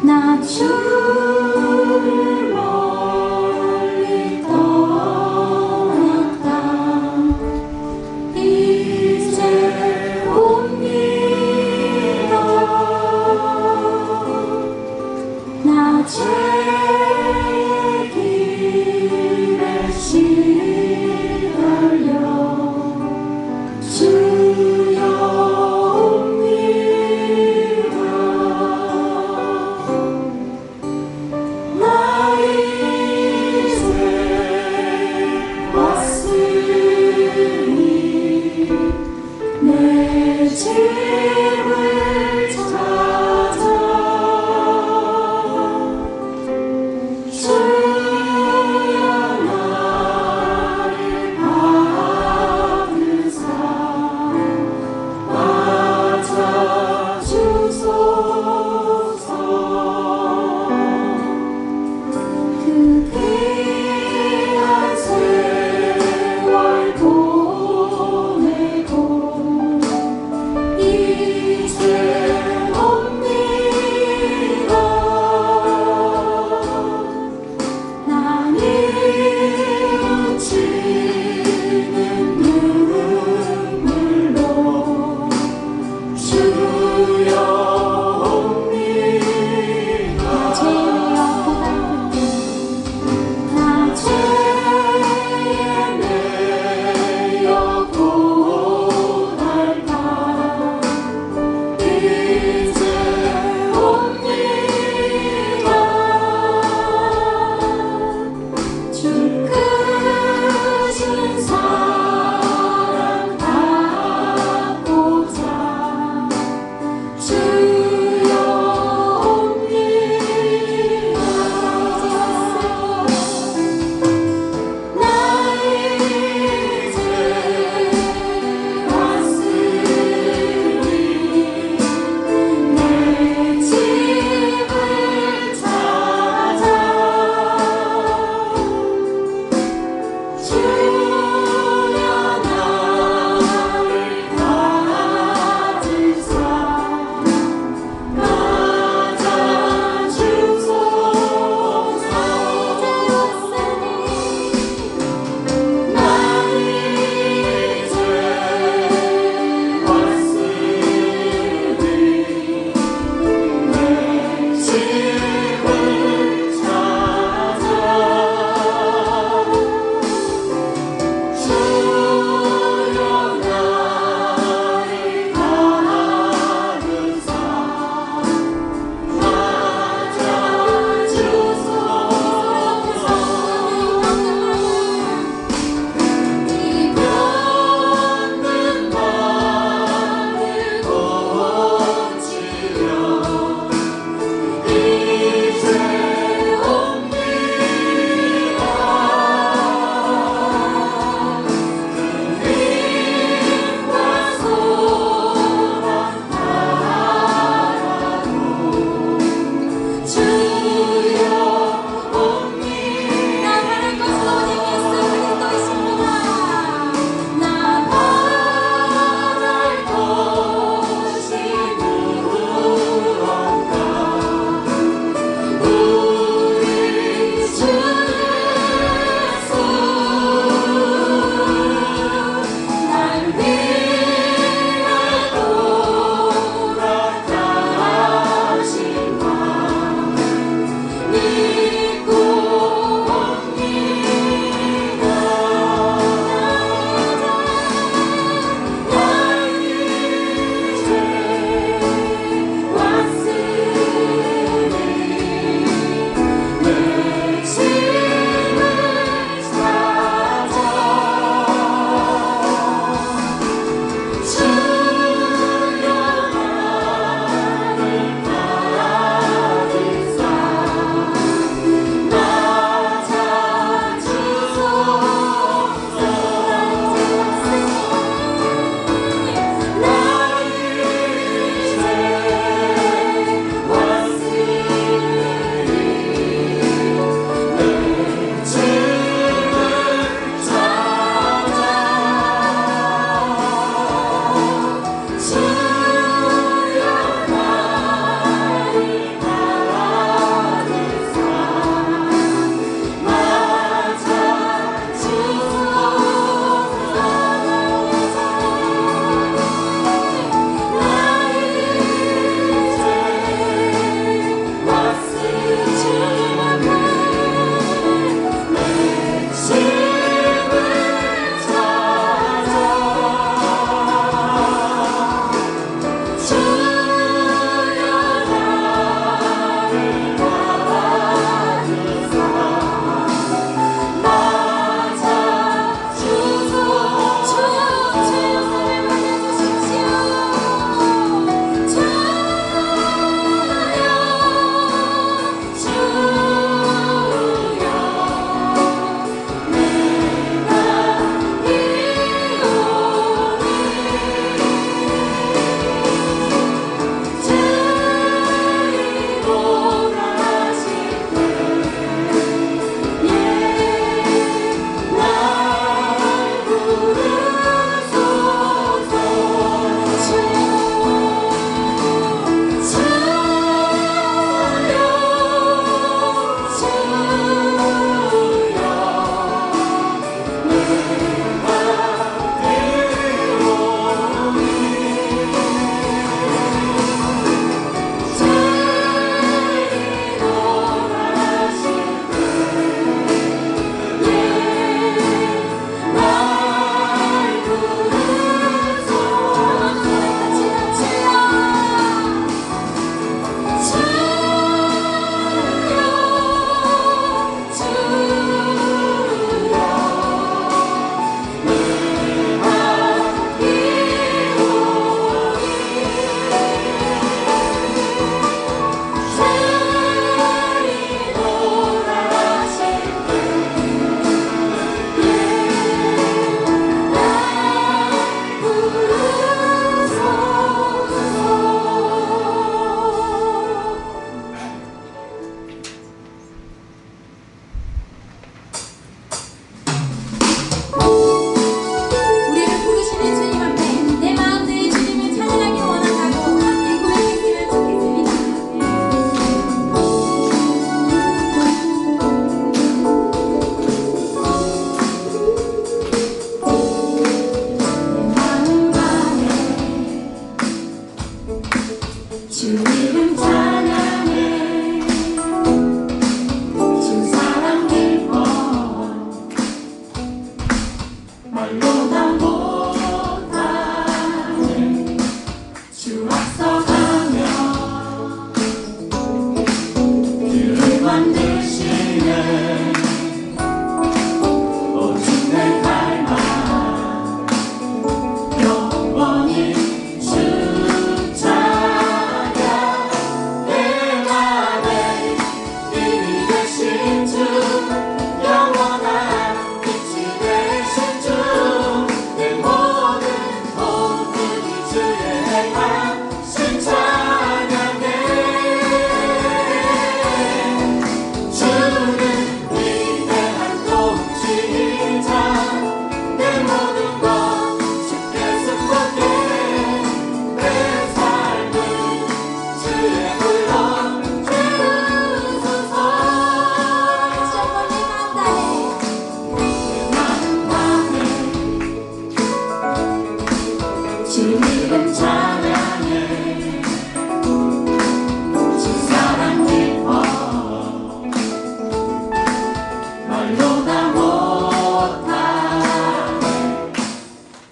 나 주를 멀리 떠났다. 이제 옵니다. 나 죄의 길에 시달려 주여 옵니다.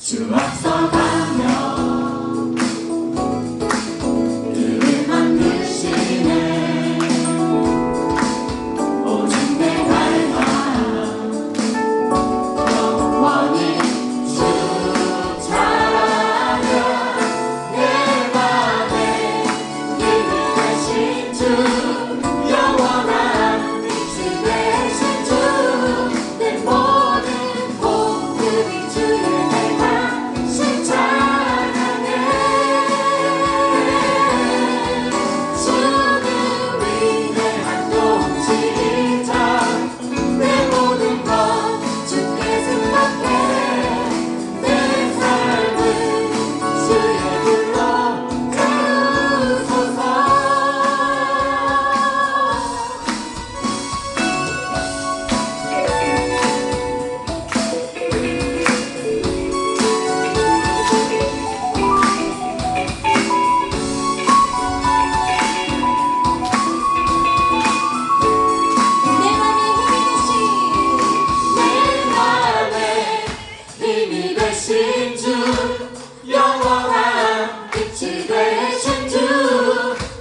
주 앞서가며 길을 만드시네. 오직 내 발만 영원히 주 찾아 내 맘에 힘이 되신 주 영원한 빛이 되신 주 내 모든 복음이 주의 행하신 찬양해. 주는 위대한 통치자 내 모든 것 주께 승복해. 내 삶은 주의 불로 태우소서. 내 맘에 힘이 되신 주 영원한 빛이 되신 주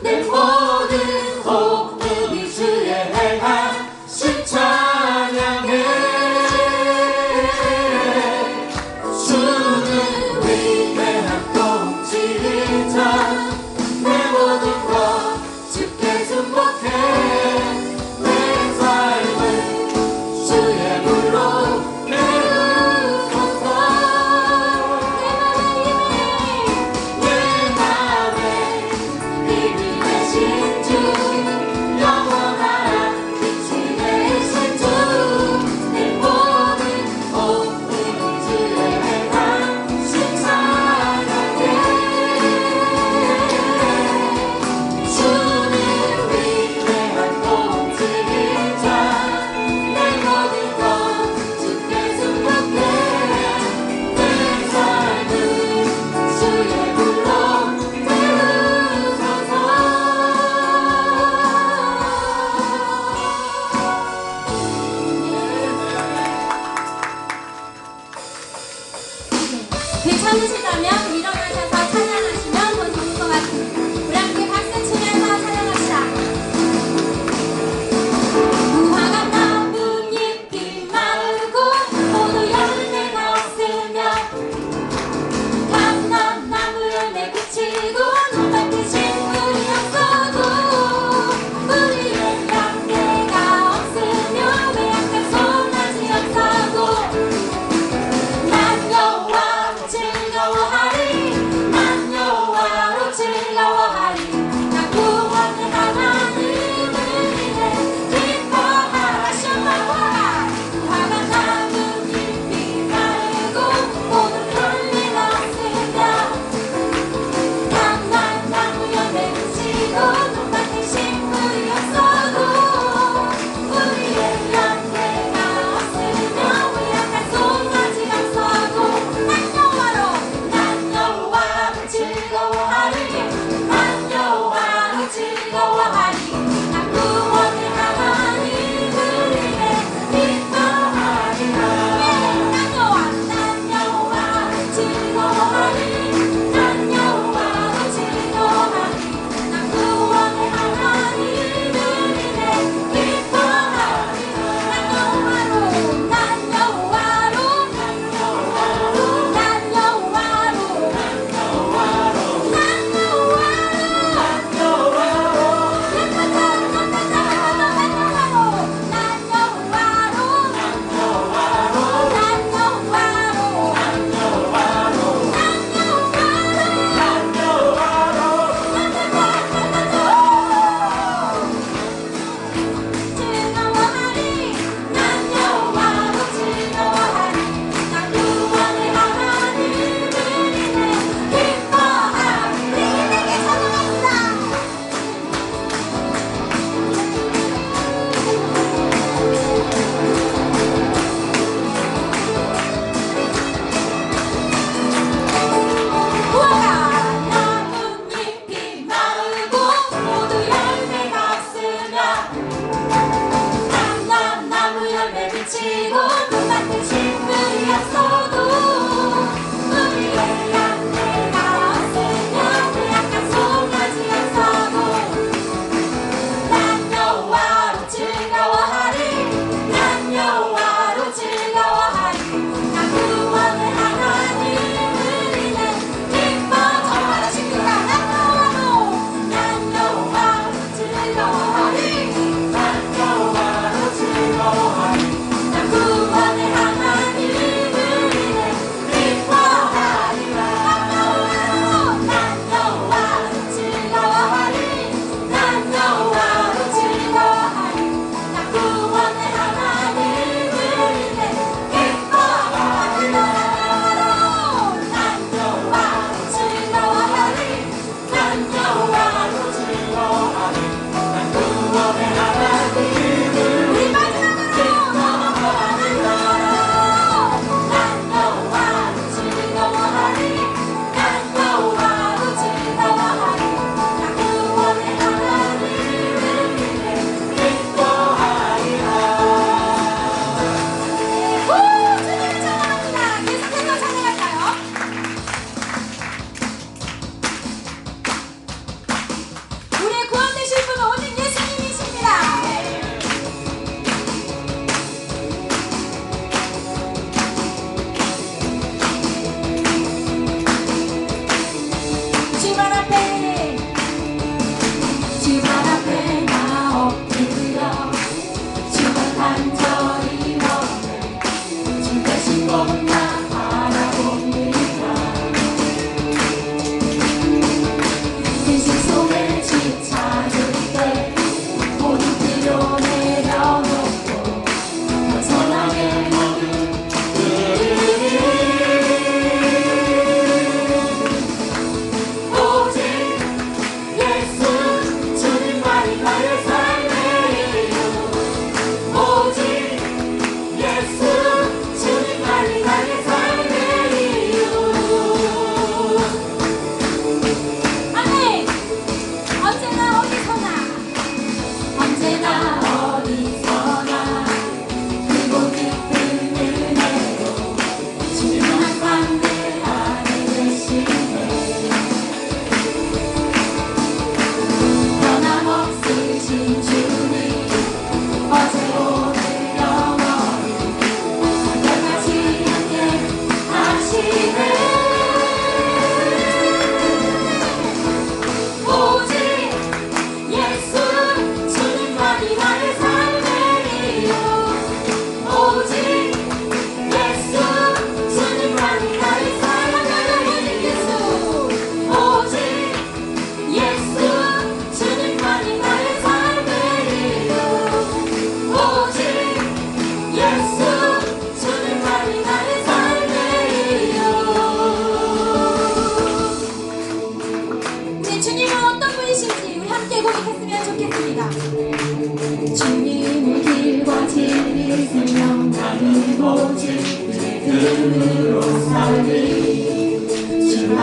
내 모든 복음이 주의 행하신 찬양해. 주는 위대한 통치자 내 모든 것 주께 승복해. 내 삶은 주의 불로 태우소서. 내 맘에 힘이 되신 주 영원한 빛이 되신 주 내 모든 복음이 주의 행하신 찬양해. 주는 위대한 통치자 내 모든 것 주께 승복해. 내 삶은 주의 불로 태우소서. 괜찮으시다면 일어나셔서 찬양하시면 더 좋을 것 같습니다. 우리 함께 박수 치면서 찬양합시다. 무화과 나뭇잎이 마르고 포도 열매가 없으며 감람나무 열매 그치고 눈밭에 식물이 없어도 우리의 양떼가 없으며 외양간 소나지 없어도 난 여호와 즐거워하리.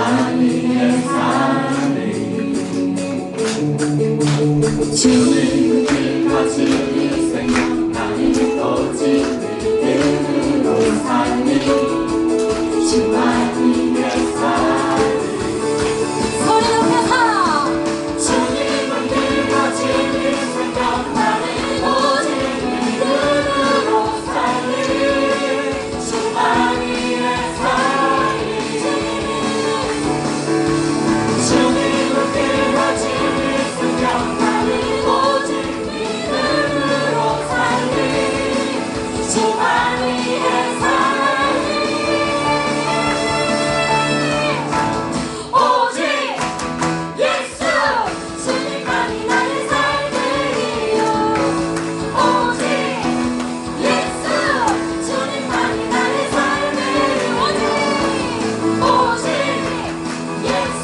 만민의 삶을 주님은 길거지 생명 나는 오직 믿음으로 살리 주 만민의 삶을 소리 높여서 주님은 길거지 생명 나는 오직 믿음으로 살리 주 만민의 삶을 주님은 길거지 생명 나는 오직 믿음으로 살리 주 만민의 삶을 오직 예수 주님만이 나의 삶을이요 오직 예수 주님만이 나의 삶을 오직 예수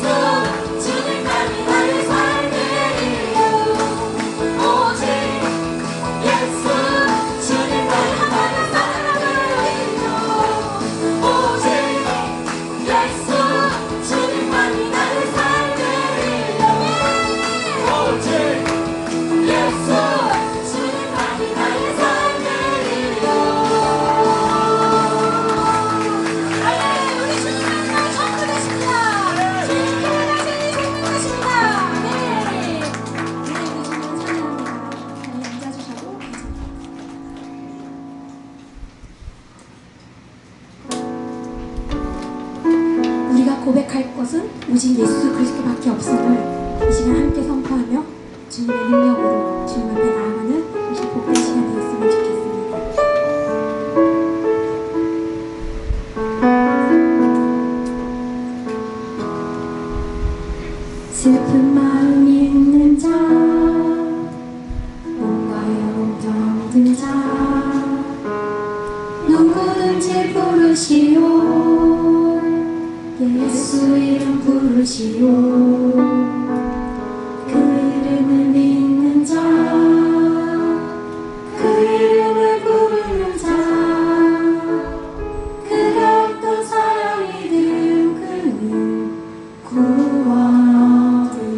주님만이 나의 삶을이요 오직 예수 주님만이 나의 삶을이요 오직 예수 주님만이 나의 삶을이요 오직 예수 주님만이 나의 삶을이요 아멘. 우리 주님만이 나의 전부 되십니다. 주님께 나의 전부 되십니다. 네. 우리 주님 찬양합니다. 자리에 앉아주셔도 괜찮아요. 우리가 고백할 것은 오직 예수 그리스도밖에 없음을 이 시간 함께 선포하며 주님의 능력으로 주님 앞에 나아가는 이 복된 시간 되었으면 좋겠습니다. 슬픈 마음 있는 자 뭔가 영병든 자 누구든지 부르시오 예수 이름 부르시오 그 이름을 믿는 자 그 이름을 부르는 자 그가 어떤 사람이든 그는 구원 얻으리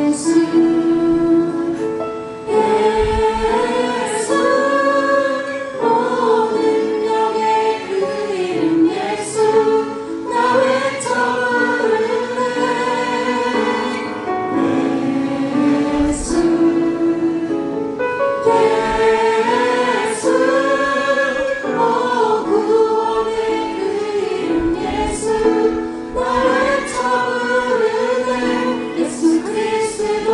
예수 예수 모든 영의 그 이름 예수 나 외쳐 부르네 예수 예수 오 구원의 그 이름 예수 나 외쳐 부르네 예수 그리스도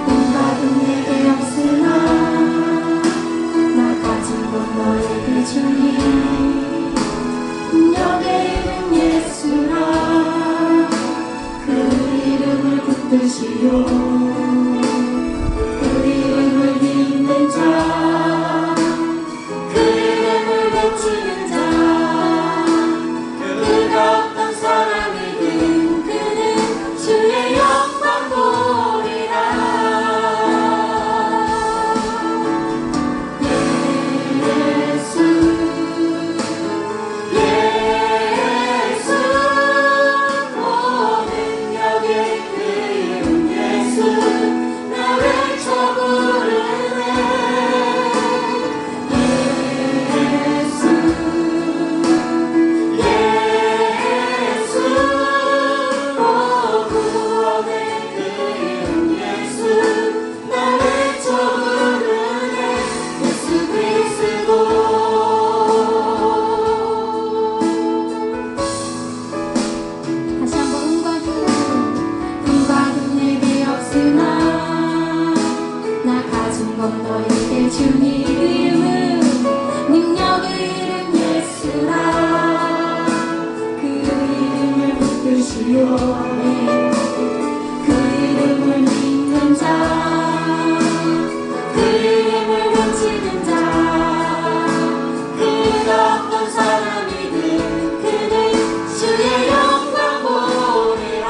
응답은 내게 없으나 나 가진 건 너에게 주니 능력의 이름 예수라 그 이름을 붙드시오 그 이름을 믿는 자 그 이름을 외치는 자 그가 어떤 사람이든 그는 주의 영광 보리라 예수 예수 모든 영의 그 이름 예수 나 외쳐 부르네 예수 예수 오 구원의 그 이름 예수 나 외쳐 부르네 예수 그리스도 다시 한번 응답은 내게 없으나 나 가진 건 너에게 주니 그 이름은 능력의 이름 예수라 그 이름을 붙드시오 그 이름을 믿는 자 그 이름을 외치는 자 그가 어떤 사람이든 그는 주의 영광 보리라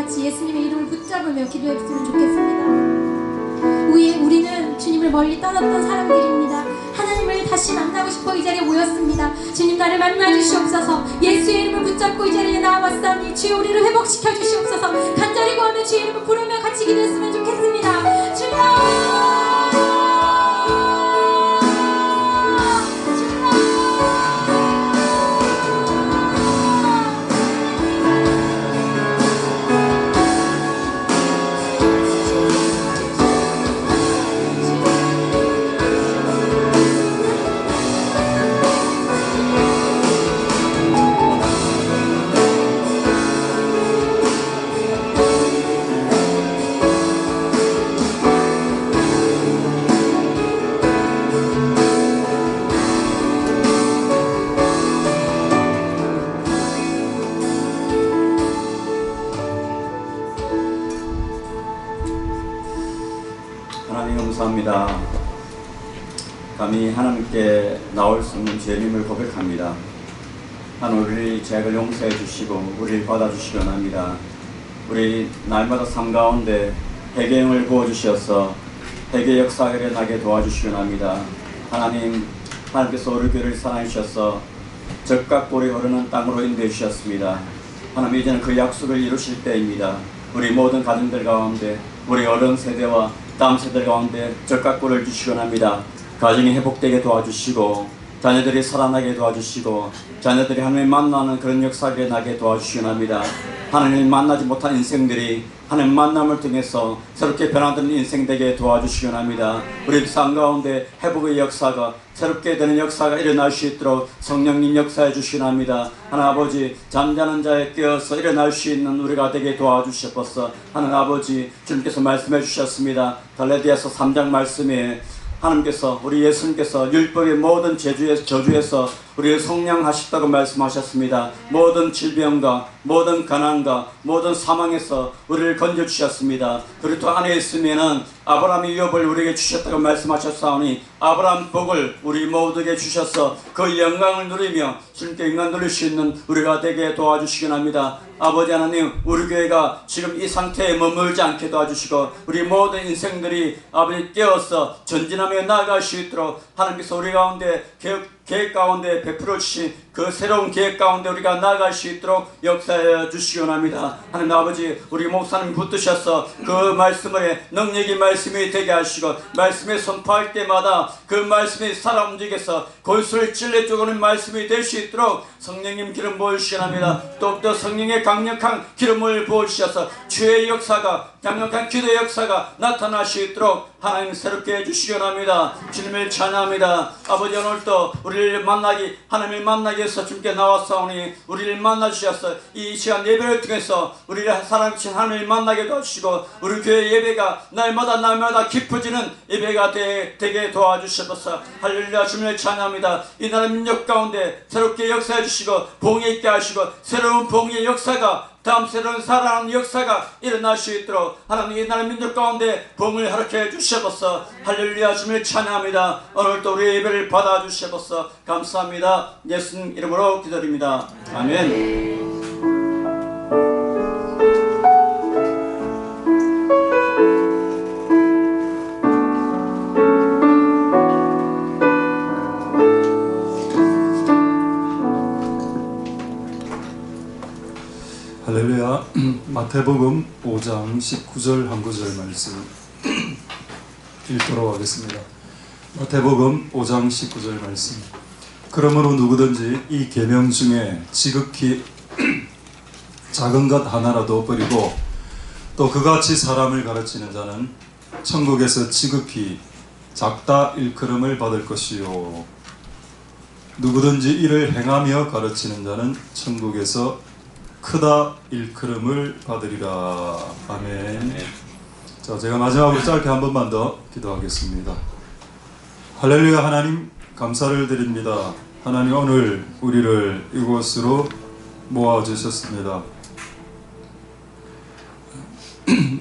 같이 예수님의 이름을 붙잡으며 기도했으면 좋겠습니다. 우리는 주님을 멀리 떠났던 사람들입니다. 하나님을 다시 만나고 싶어 이 자리에 모였습니다. 주님 나를 만나 주시옵소서. 예수의 이름을 붙잡고 이 자리에 나와봤사오니 주여 우리를 회복시켜 주시옵소서. 간절히 구하며 주의 이름을 부르며 같이 기도했으면 좋겠습니다. 주여 하나님 감사합니다. 감히 하나님께 나올 수 없는 죄님을 고백합니다. 하나님 우리 죄를 용서해 주시고 우리를 받아주시기 원합니다. 우리 날마다 삶 가운데 회개형을 부어주셔서 회개 역사가 일어나게 도와주시기 원합니다. 하나님께서 우리 교회를 사랑해 주셔서 적과 꿀이 흐르는 땅으로 인도해 주셨습니다. 하나님 이제는 그 약속을 이루실 때입니다. 우리 모든 가정들 가운데 우리 어른 세대와 다음 세대 가운데 적과 꿀을 주시기 원합니다. 가정이 회복되게 도와주시고 자녀들이 살아나게 도와주시고 자녀들이 하나님 만나는 그런 역사가 일어나게 도와주시기 원합니다. 하나님을 만나지 못한 인생들이 하나님 만남을 통해서 새롭게 변화되는 인생 되게 도와주시기 원합니다. 우리 삶 가운데 회복의 역사가 새롭게 되는 역사가 일어날 수 있도록 성령님 역사해 주시기 원합니다. 하나님 아버지 잠자는 자에 깨어서 일어날 수 있는 우리가 되게 도와주셨소서. 하나님 아버지 주님께서 말씀해 주셨습니다. 갈라디아서 3장 말씀에 하나님께서 우리 예수님께서 율법의 모든 저주에서 우리를 속량하셨다고 말씀하셨습니다. 모든 질병과 모든 가난과 모든 사망에서 우리를 건져주셨습니다. 그리스도 안에 있으면은 아브라함의 유업을 우리에게 주셨다고 말씀하셨사오니 아브라함 복을 우리 모두에게 주셔서 그 영광을 누리며 주님께 영광 누릴 수 있는 우리가 되게 도와주시기 합니다. 아버지 하나님 우리 교회가 지금 이 상태에 머물지 않게 도와주시고 우리 모든 인생들이 아버지 깨어서 전진하며 나아갈 수 있도록 하나님께서 우리 가운데 계획 가운데 베풀어 주신 그 새로운 계획 가운데 우리가 나아갈 수 있도록 역사해 주시기 원합니다. 하나님 아버지 우리 목사님 붙드셔서 그 말씀을 능력의 말씀이 되게 하시고 말씀에 선포할 때마다 그 말씀이 살아 움직여서 골수를 찔러 쪼개는 말씀이 될 수 있도록 성령님 기름 부어주시기 합니다. 또 성령의 강력한 기름을 부어주셔서 주의 역사가 강력한 기도의 역사가 나타날 수 있도록 하나님 새롭게 해주시기 원합니다. 주님을 찬양합니다. 아버지 오늘도 우리를 만나기 하나님을 만나기 위해서 주님께 나왔사오니 우리를 만나주셔서 이 시간 예배를 통해서 우리를 사랑하신 하나님을 만나게 도와주시고 우리 교회 예배가 날마다 깊어지는 예배가 되게 도와주셔서 할렐루야. 주님을 찬양합니다. 이 나라 민족 가운데 새롭게 역사해 주시고 봉에 있게 하시고 새로운 봉의 역사가 다음 새로운 살아나는 역사가 일어날 수 있도록 하나님 이 나라 민족 가운데 봉을 허락해 주셔서 할렐루야. 주님을 찬양합니다. 오늘도 우리의 예배를 받아주셔서 감사합니다. 예수님 이름으로 기도드립니다. 아멘. 할렐루야. 마태복음 5장 19절 한 구절 말씀 읽도록 하겠습니다. 마태복음 5장 19절 말씀. 그러므로 누구든지 이 계명 중에 지극히 작은 것 하나라도 버리고 또 그같이 사람을 가르치는 자는 천국에서 지극히 작다 일컬음을 받을 것이요 누구든지 이를 행하며 가르치는 자는 천국에서 크다 일컬음을 받으리라. 아멘. 자, 제가 마지막으로 짧게 한 번만 더 기도하겠습니다. 할렐루야. 하나님 감사를 드립니다. 하나님 오늘 우리를 이곳으로 모아주셨습니다.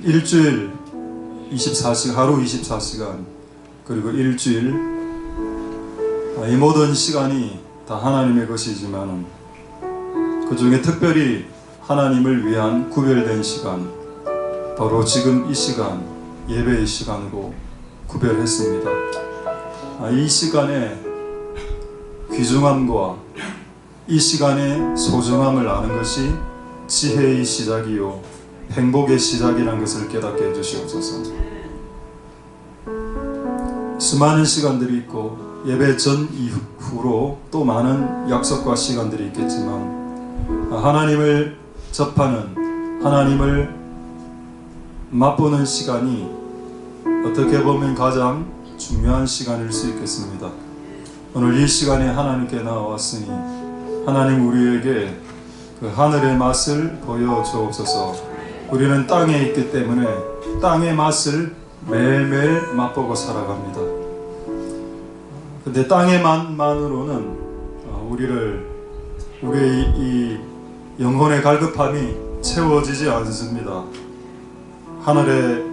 일주일 24시간 하루 24시간 그리고 일주일 이 모든 시간이 다 하나님의 것이지만 그 중에 특별히 하나님을 위한 구별된 시간, 바로 지금 이 시간, 예배의 시간으로 구별했습니다. 이 시간의 귀중함과 이 시간의 소중함을 아는 것이 지혜의 시작이요 행복의 시작이라는 것을 깨닫게 해주시옵소서. 수많은 시간들이 있고 예배 전 이후로 또 많은 약속과 시간들이 있겠지만 하나님을 접하는, 하나님을 맛보는 시간이 어떻게 보면 가장 중요한 시간일 수 있겠습니다. 오늘 이 시간에 하나님께 나왔으니 하나님 우리에게 그 하늘의 맛을 보여주옵소서. 우리는 땅에 있기 때문에 땅의 맛을 매일매일 맛보고 살아갑니다. 근데 땅의 맛만으로는 우리의 이 영혼의 갈급함이 채워지지 않습니다. 하늘의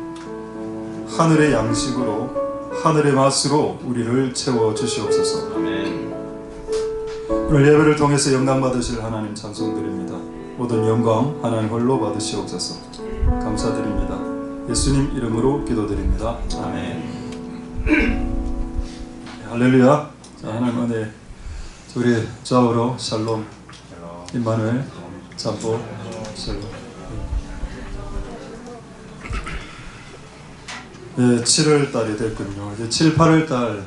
양식으로, 하늘의 맛으로 우리를 채워 주시옵소서. 아멘. 오늘 예배를 통해서 영광 받으실 하나님 찬송드립니다. 모든 영광 하나님 홀로 받으시옵소서. 감사드립니다. 예수님 이름으로 기도드립니다. 아멘. 할렐루야. 자, 하나님 은혜, 우리 좌우로 샬롬, 임마누엘, 잠보, 샬롬. 네, 7월 달이 됐군요. 이제 7, 8월 달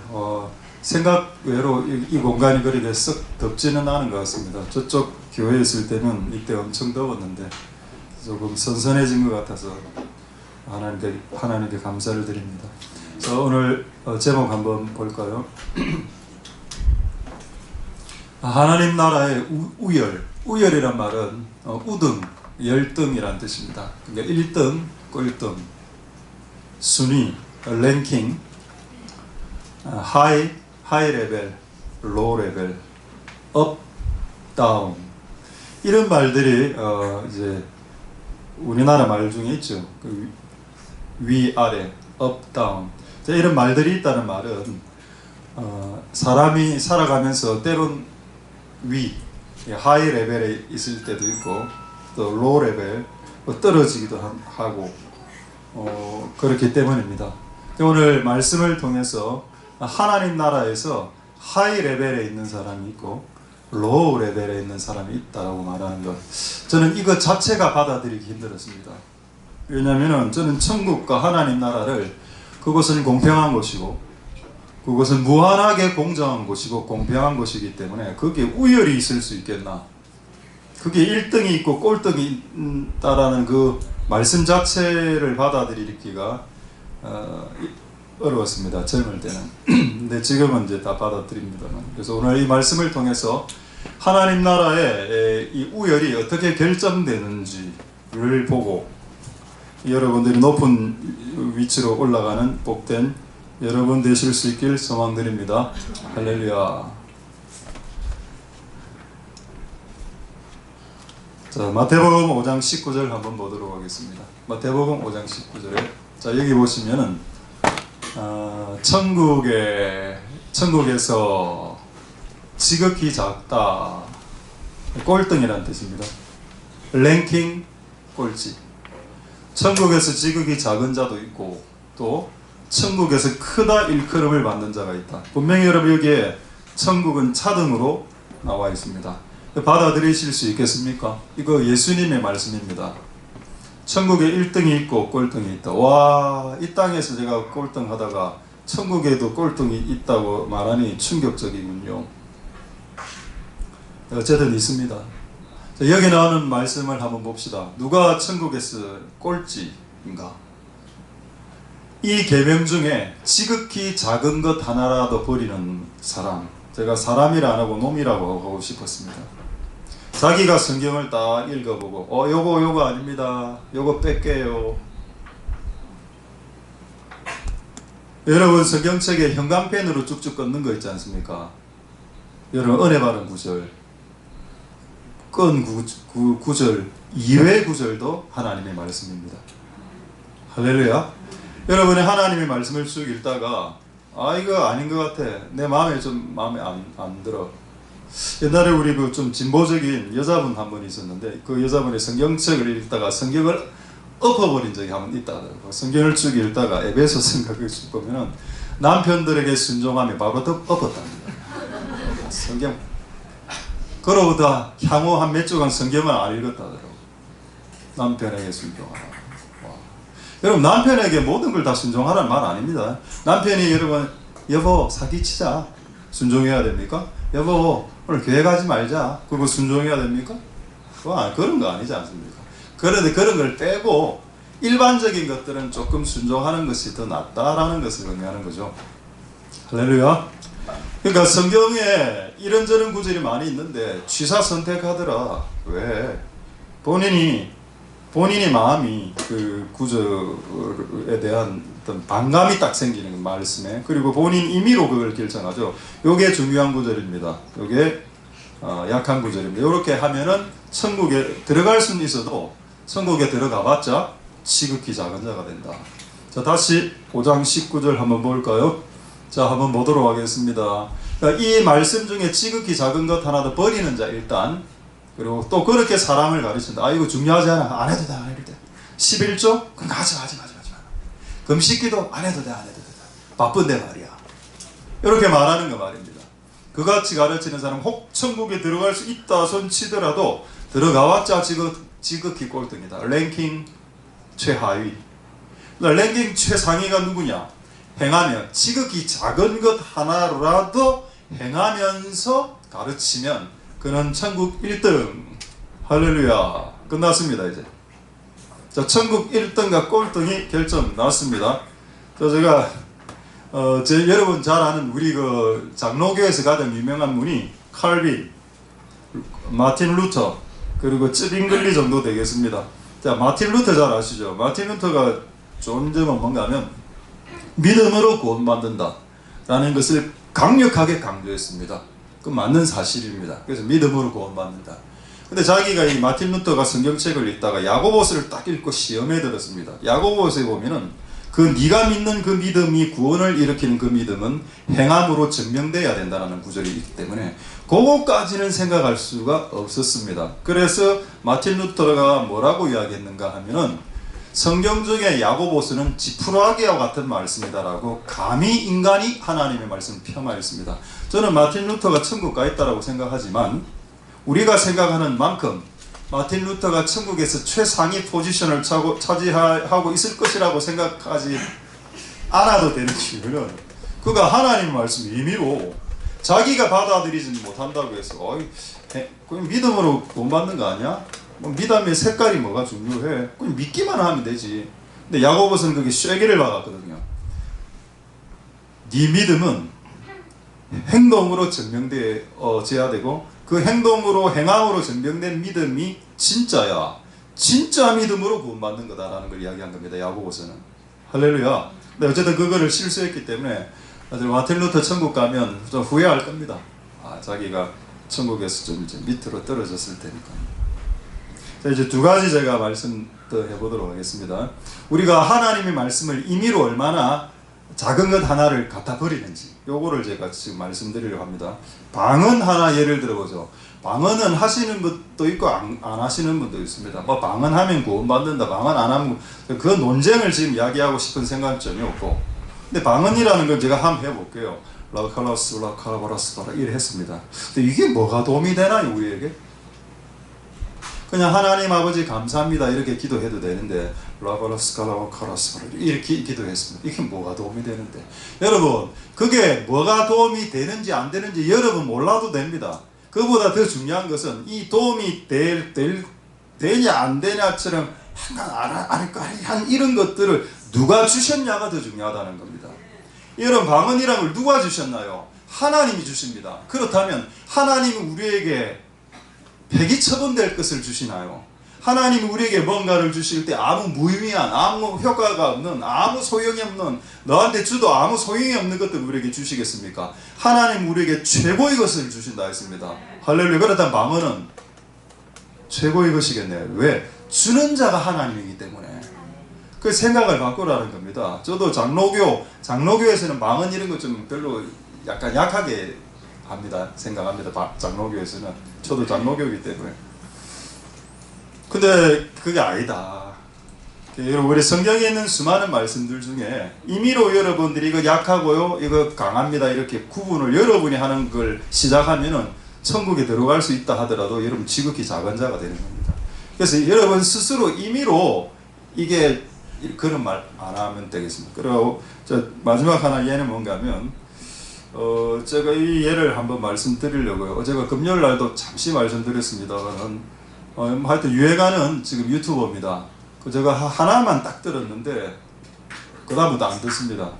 생각 외로 이 공간이 그렇게 썩 덥지는 않은 것 같습니다. 저쪽 교회에 있을 때는 이때 엄청 더웠는데 조금 선선해진 것 같아서 하나님께 감사를 드립니다. 자, 오늘 제목 한번 볼까요? 하나님 나라의 우열이란 말은 우등, 열등이란 뜻입니다. 그러니까 1등, 꼴등, 순위, 랭킹, 하이 레벨, 로우 레벨, 업, 다운, 이런 말들이 이제 우리나라 말 중에 있죠. 그 위, 아래, 업, 다운. 이런 말들이 있다는 말은 사람이 살아가면서 때론 하이 레벨에 있을 때도 있고 또 로우 레벨, 떨어지기도 하고 그렇기 때문입니다. 오늘 말씀을 통해서 하나님 나라에서 하이 레벨에 있는 사람이 있고 로우 레벨에 있는 사람이 있다라고 말하는 것, 저는 이것 자체가 받아들이기 힘들었습니다. 왜냐하면 저는 천국과 하나님 나라를, 그것은 공평한 것이고 그것은 무한하게 공정한 것이고 공평한 것이기 때문에 거기에 우열이 있을 수 있겠나, 그게 1등이 있고 꼴등이 있다라는 그 말씀 자체를 받아들이기가 어려웠습니다. 젊을 때는. 근데 지금은 이제 다 받아들입니다만. 그래서 오늘 이 말씀을 통해서 하나님 나라의 이 우열이 어떻게 결정되는지를 보고 여러분들이 높은 위치로 올라가는 복된 여러분 되실 수 있길 소망드립니다. 할렐루야. 자, 마태복음 5장 19절 한번 보도록 하겠습니다. 마태복음 5장 19절에, 자, 여기 보시면은 천국에서 지극히 작다, 꼴등이라는 뜻입니다. 랭킹, 꼴찌. 천국에서 지극히 작은 자도 있고 또 천국에서 크다 일컬음을 받는 자가 있다. 분명히 여러분 여기에 천국은 차등으로 나와 있습니다. 받아들이실 수 있겠습니까? 이거 예수님의 말씀입니다. 천국에 1등이 있고 꼴등이 있다. 와, 이 땅에서 제가 꼴등하다가 천국에도 꼴등이 있다고 말하니 충격적이군요. 어쨌든 있습니다. 자, 여기 나오는 말씀을 한번 봅시다. 누가 천국에서 꼴찌인가? 이 계명 중에 지극히 작은 것 하나라도 버리는 사람, 제가 사람이라 안 하고 놈이라고 하고 싶었습니다. 자기가 성경을 딱 읽어보고 요거 아닙니다, 요거 뺄게요. 여러분 성경책에 형광펜으로 쭉쭉 긋는 거 있지 않습니까? 여러분 은혜 바른 구절, 끈 구절 이외 구절도 하나님의 말씀입니다. 할렐루야. 여러분의 하나님의 말씀을 쭉 읽다가 이거 아닌 것 같아, 내 마음에 좀 마음에 안 들어, 옛날에 우리 그 좀 진보적인 여자분 한 분 있었는데 그 여자분이 성경책을 읽다가 성경을 엎어버린 적이 한 번 있다 하더라고요. 성경을 쭉 읽다가 에베소서인가 그걸 쭉 보면은 남편들에게 순종하며 바로 엎었답니다. 성경. 그러고다 향후 한 몇 주간 성경을 안 읽었다 하더라고요. 남편에게 순종하라. 와. 여러분 남편에게 모든 걸 다 순종하라는 말 아닙니다. 남편이 여러분 여보 사기치자 순종해야 됩니까? 여보 오늘 교회 가지 말자 그거 순종해야 됩니까? 그런 거 아니지 않습니까? 그런데 그런 걸 빼고 일반적인 것들은 조금 순종하는 것이 더 낫다라는 것을 의미하는 거죠. 할렐루야. 그러니까 성경에 이런저런 구절이 많이 있는데 취사 선택하더라. 왜? 본인이 마음이 그 구절에 대한 어떤 반감이 딱 생기는 말씀에 그리고 본인 임의로 그걸 결정하죠. 요게 중요한 구절입니다. 요게 약한 구절입니다. 이렇게 하면은 천국에 들어갈 수는 있어도 천국에 들어가봤자 지극히 작은 자가 된다. 자 다시 5장 19절 한번 볼까요? 자 한번 보도록 하겠습니다. 그러니까 이 말씀 중에 지극히 작은 것 하나 더 버리는 자 일단 그리고 또 그렇게 사람을 가르친다. 아 이거 중요하지 않아. 안 해도 돼. 안 해도 돼. 11조? 그럼 하지 마. 금식기도 안 해도 돼. 안 해도 돼. 바쁜데 말이야. 이렇게 말하는 거 말입니다. 그같이 가르치는 사람 혹 천국에 들어갈 수 있다 손 치더라도 들어가봤자 지극히 꼴등이다. 랭킹 최하위. 랭킹 최상위가 누구냐? 행하면 지극히 작은 것 하나라도 행하면서 가르치면 그는 천국 1등. 할렐루야. 끝났습니다 이제. 자 천국 1등과 꼴등이 결정 났습니다. 제가 여러분 잘 아는 우리 그 장로교에서 가장 유명한 분이 칼빈, 마틴 루터 그리고 쯔빙글리 정도 되겠습니다. 자 마틴 루터 잘 아시죠? 마틴 루터가 좋은 점은 뭔가 하면 믿음으로 구원받는다 라는 것을 강력하게 강조했습니다. 그 맞는 사실입니다. 그래서 믿음으로 구원받는다. 근데 자기가 이 마틴 루터가 성경책을 읽다가 야고보서를 딱 읽고 시험에 들었습니다. 야고보서에 보면은 그 네가 믿는 그 믿음이 구원을 일으키는 그 믿음은 행함으로 증명돼야 된다는 구절이 있기 때문에 그거까지는 생각할 수가 없었습니다. 그래서 마틴 루터가 뭐라고 이야기했는가 하면은 성경 중에 야고보서는 지푸라기와 같은 말씀이다라고 감히 인간이 하나님의 말씀을 폄하했습니다. 저는 마틴 루터가 천국 가 있다라고 생각하지만 우리가 생각하는 만큼 마틴 루터가 천국에서 최상위 포지션을 차지하고 있을 것이라고 생각하지 않아도 되는 이유는 그가 하나님의 말씀 임의로 자기가 받아들이지 못한다고 해서 그냥 믿음으로 구원받는 거 아니야? 뭐 믿음의 색깔이 뭐가 중요해? 그냥 믿기만 하면 되지. 근데 야고보서는 그게 쐐기를 박았거든요. 네 믿음은 행동으로 증명되어야 되고 그 행동으로 행함으로 증명된 믿음이 진짜야. 진짜 믿음으로 구원받는 거다라는 걸 이야기한 겁니다. 야고보서는. 할렐루야. 근데 어쨌든 그거를 실수했기 때문에 마틴 루터 천국 가면 좀 후회할 겁니다. 자기가 천국에서 좀 이제 밑으로 떨어졌을 테니까. 자, 이제 두 가지 제가 말씀 더 해보도록 하겠습니다. 우리가 하나님의 말씀을 임의로 얼마나 작은 것 하나를 갖다 버리는지 요거를 제가 지금 말씀드리려고 합니다. 방언 하나 예를 들어보죠. 방언은 하시는 분도 있고 안 하시는 분도 있습니다. 뭐 방언하면 구원받는다, 방언 안 하면 그 논쟁을 지금 이야기하고 싶은 생각점이 없고, 근데 방언이라는 걸 제가 한번 해볼게요. 라카라스 라카라바라스 이래 했습니다. 근데 이게 뭐가 도움이 되나요 우리에게? 그냥 하나님 아버지 감사합니다 이렇게 기도해도 되는데 라바라스카라카라스 이렇게 기도했습니다. 이게 뭐가 도움이 되는데? 여러분 그게 뭐가 도움이 되는지 안 되는지 여러분 몰라도 됩니다. 그보다 더 중요한 것은 이 도움이 되냐 안 되냐처럼 한 이런 것들을 누가 주셨냐가 더 중요하다는 겁니다. 이런 방언이란 걸 누가 주셨나요? 하나님이 주십니다. 그렇다면 하나님은 우리에게 폐기 처분될 것을 주시나요? 하나님이 우리에게 뭔가를 주실 때 아무 무의미한, 아무 효과가 없는, 아무 소용이 없는, 너한테 주도 아무 소용이 없는 것들 우리에게 주시겠습니까? 하나님 우리에게 최고의 것을 주신다 했습니다. 할렐루야. 그렇다면 방언은 최고의 것이겠네요. 왜? 주는 자가 하나님이기 때문에. 그 생각을 바꾸라는 겁니다. 저도 장로교에서는 방언 이런 것 좀 별로 약간 약하게 합니다. 생각합니다. 장로교에서는. 저도 장로교이기 때문에. 근데 그게 아니다. 여러분, 우리 성경에 있는 수많은 말씀들 중에 임의로 여러분들이 이거 약하고요, 이거 강합니다, 이렇게 구분을 여러분이 하는 걸 시작하면은 천국에 들어갈 수 있다 하더라도 여러분 지극히 작은 자가 되는 겁니다. 그래서 여러분 스스로 임의로 이게 그런 말 안 하면 되겠습니다. 그리고 저 마지막 하나 예는 뭔가 하면 제가 이 예를 한번 말씀드리려고요. 제가 금요일 날도 잠시 말씀드렸습니다만 하여튼 유행하는 지금 유튜버입니다. 제가 하나만 딱 들었는데 그 다음부터 안 듣습니다.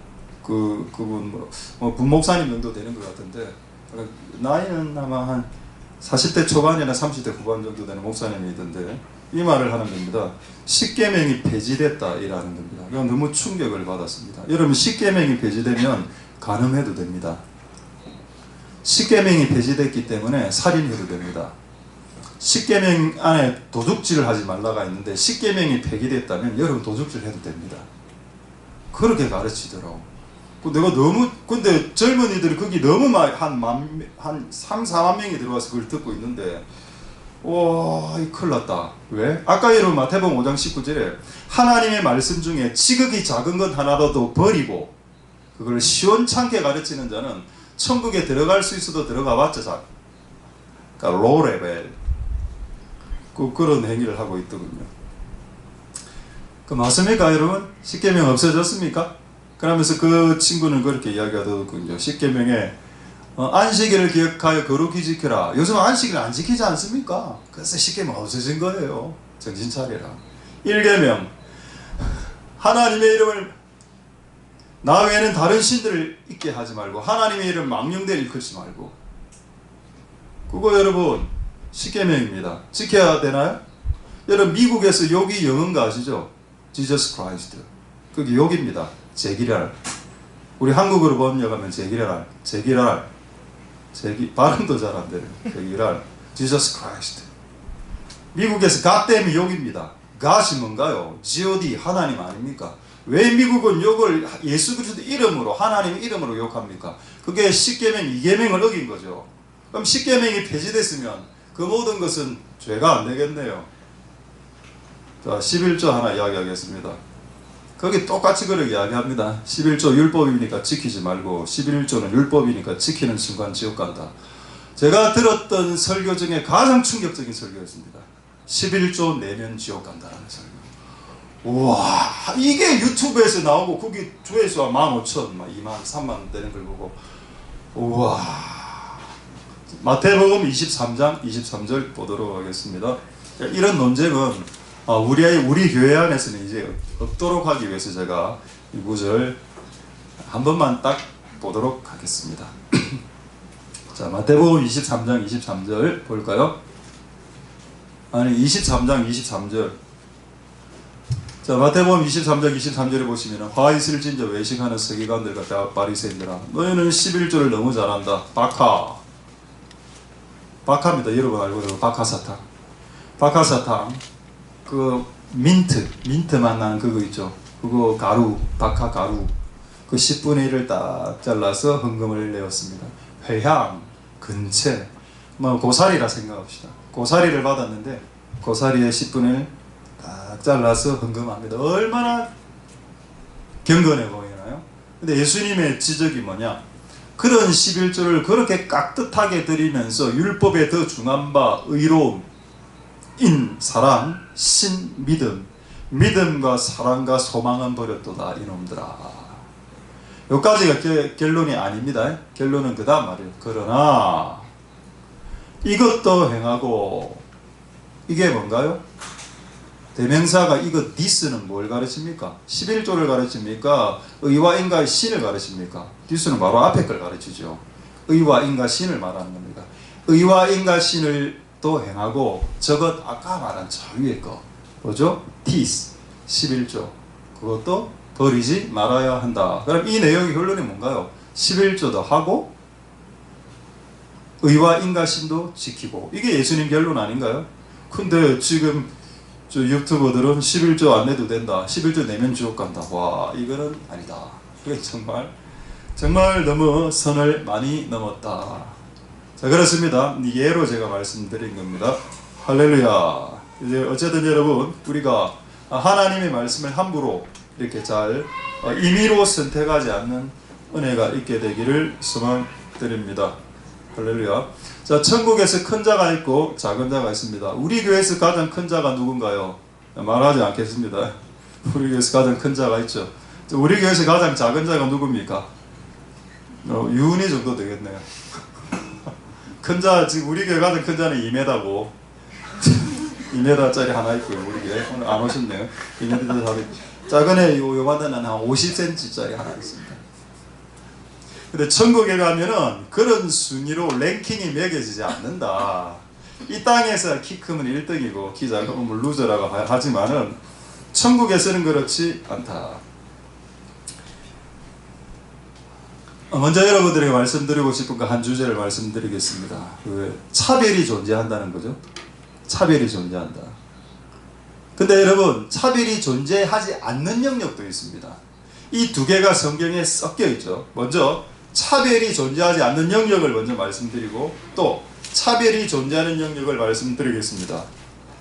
그분 분목사님 정도 되는 것 같은데 나이는 아마 한 40대 초반이나 30대 후반 정도 되는 목사님이던데 이 말을 하는 겁니다. 십계명이 폐지됐다 이라는 겁니다. 그건 너무 충격을 받았습니다. 여러분, 십계명이 폐지되면 간음해도 됩니다. 십계명이 폐지됐기 때문에 살인해도 됩니다. 십계명 안에 도둑질을 하지 말라가 있는데 십계명이 폐기됐다면 여러분 도둑질 해도 됩니다. 그렇게 가르치더라고. 내가 너무, 근데 젊은이들이 거기 너무 한 3, 4만 명이 들어와서 그걸 듣고 있는데 와, 이 큰일 났다. 왜? 아까 여러분 마태복음 5장 19절에 하나님의 말씀 중에 지극히 작은 것 하나라도 버리고 그걸 시원찮게 가르치는 자는 천국에 들어갈 수 있어도 들어가봤자 그러니까 로우 레벨 그런 행위를 하고 있더군요. 그 맞습니까 여러분? 십계명 없어졌습니까? 그러면서 그 친구는 그렇게 이야기하더군요. 십계명에 안식일을 기억하여 거룩히 지켜라. 요즘 안식일 안 지키지 않습니까? 그래서 십계명 없어진 거예요. 정신 차려라. 1계명 하나님의 이름을 나 외에는 다른 신들을 잊게 하지 말고 하나님의 이름 망령되이 일컫지 말고. 그거 여러분 십계명입니다. 지켜야 되나요? 여러분 미국에서 욕이 영어인 거 아시죠? Jesus Christ. 그게 욕입니다. 제기랄. 우리 한국어로 번역하면 제기랄. 발음도 잘 안 되는 제기랄. Jesus Christ. 미국에서 God 때문에 욕입니다. God이 뭔가요? God 하나님 아닙니까? 왜 미국은 욕을 예수 그리스도 이름으로 하나님의 이름으로 욕합니까? 그게 십계명 2계명을 어긴 거죠. 그럼 십계명이 폐지됐으면 그 모든 것은 죄가 안 되겠네요. 자, 11조 하나 이야기하겠습니다. 거기 똑같이 그렇게 이야기합니다. 11조 율법이니까 지키지 말고 11조는 율법이니까 지키는 순간 지옥 간다. 제가 들었던 설교 중에 가장 충격적인 설교였습니다. 11조 내면 지옥 간다라는 설교. 우와, 이게 유튜브에서 나오고 거기 조회수가 15,000, 2만, 3만 되는 걸 보고 우와. 마태복음 23장 23절 보도록 하겠습니다. 이런 논쟁은 우리 교회 안에서는 이제 없도록 하기 위해서 제가 이 구절 한 번만 딱 보도록 하겠습니다. 자, 마태복음 23장 23절 볼까요? 아니 23장 23절. 자, 마태복음 23장 23절에 보시면 화 있을 진저 외식하는 서기관들과 바리새인들아 너희는 11조를 너무 잘한다. 박하입니다. 여러분 알고 있는 박하사탕. 박하사탕 그 민트 만나는 그거 있죠. 그거 가루, 박하 가루 그 10분의 1을 딱 잘라서 헌금을 내었습니다. 회향, 근채, 고사리라 생각합시다. 고사리를 받았는데 고사리의 10분의 1 딱 잘라서 헌금합니다. 얼마나 경건해 보이나요? 근데 예수님의 지적이 뭐냐? 그런 11조를 그렇게 깍듯하게 드리면서 율법에 더 중한 바 의로움, 인, 사랑, 신, 믿음과 사랑과 소망은 버렸도다 이놈들아. 여기까지가 결론이 아닙니다. 결론은 그 다음 말이에요. 그러나 이것도 행하고. 이게 뭔가요? 대명사가 이거 디스는 뭘 가르칩니까? 11조를 가르칩니까? 의와 인과 신을 가르칩니까? 디스는 바로 앞에 걸 가르치죠. 의와 인과 신을 말하는 겁니다. 의와 인과 신을 또 행하고 저것 아까 말한 저 위에 거 뭐죠? 티스 11조 그것도 버리지 말아야 한다. 그럼 이 내용의 결론이 뭔가요? 11조도 하고 의와 인과신도 지키고. 이게 예수님 결론 아닌가요? 근데 지금 저 유튜버들은 11조 안 내도 된다. 11조 내면 지옥 간다. 와, 이거는 아니다. 이게 정말 너무 선을 많이 넘었다. 자, 그렇습니다. 예로 제가 말씀드린 겁니다. 할렐루야. 이제 어쨌든 여러분, 우리가 하나님의 말씀을 함부로 이렇게 잘 임의로 선택하지 않는 은혜가 있게 되기를 소망드립니다. 할렐루야. 자, 천국에서 큰 자가 있고 작은 자가 있습니다. 우리 교회에서 가장 큰 자가 누군가요? 말하지 않겠습니다. 우리 교회에서 가장 큰 자가 있죠. 우리 교회에서 가장 작은 자가 누굽니까? 유은이 정도 되겠네요. 큰 자, 지금 우리 교회 가장 큰 자는 2m고 2m짜리 하나 있고요. 우리 교회 오늘 안 오셨네요. 2m짜리. 작은 애 요만한 한 50cm짜리 하나 있습니다. 근데 천국에 가면은 그런 순위로 랭킹이 매겨지지 않는다. 이 땅에서 키 크면 1등이고 키 작으면 루저라고 하지만은 천국에서는 그렇지 않다. 먼저 여러분들에게 말씀드리고 싶은 그 한 주제를 말씀드리겠습니다. 차별이 존재한다는 거죠. 차별이 존재한다. 근데 여러분, 차별이 존재하지 않는 영역도 있습니다. 이 두 개가 성경에 섞여 있죠. 먼저 차별이 존재하지 않는 영역을 먼저 말씀드리고 또 차별이 존재하는 영역을 말씀드리겠습니다.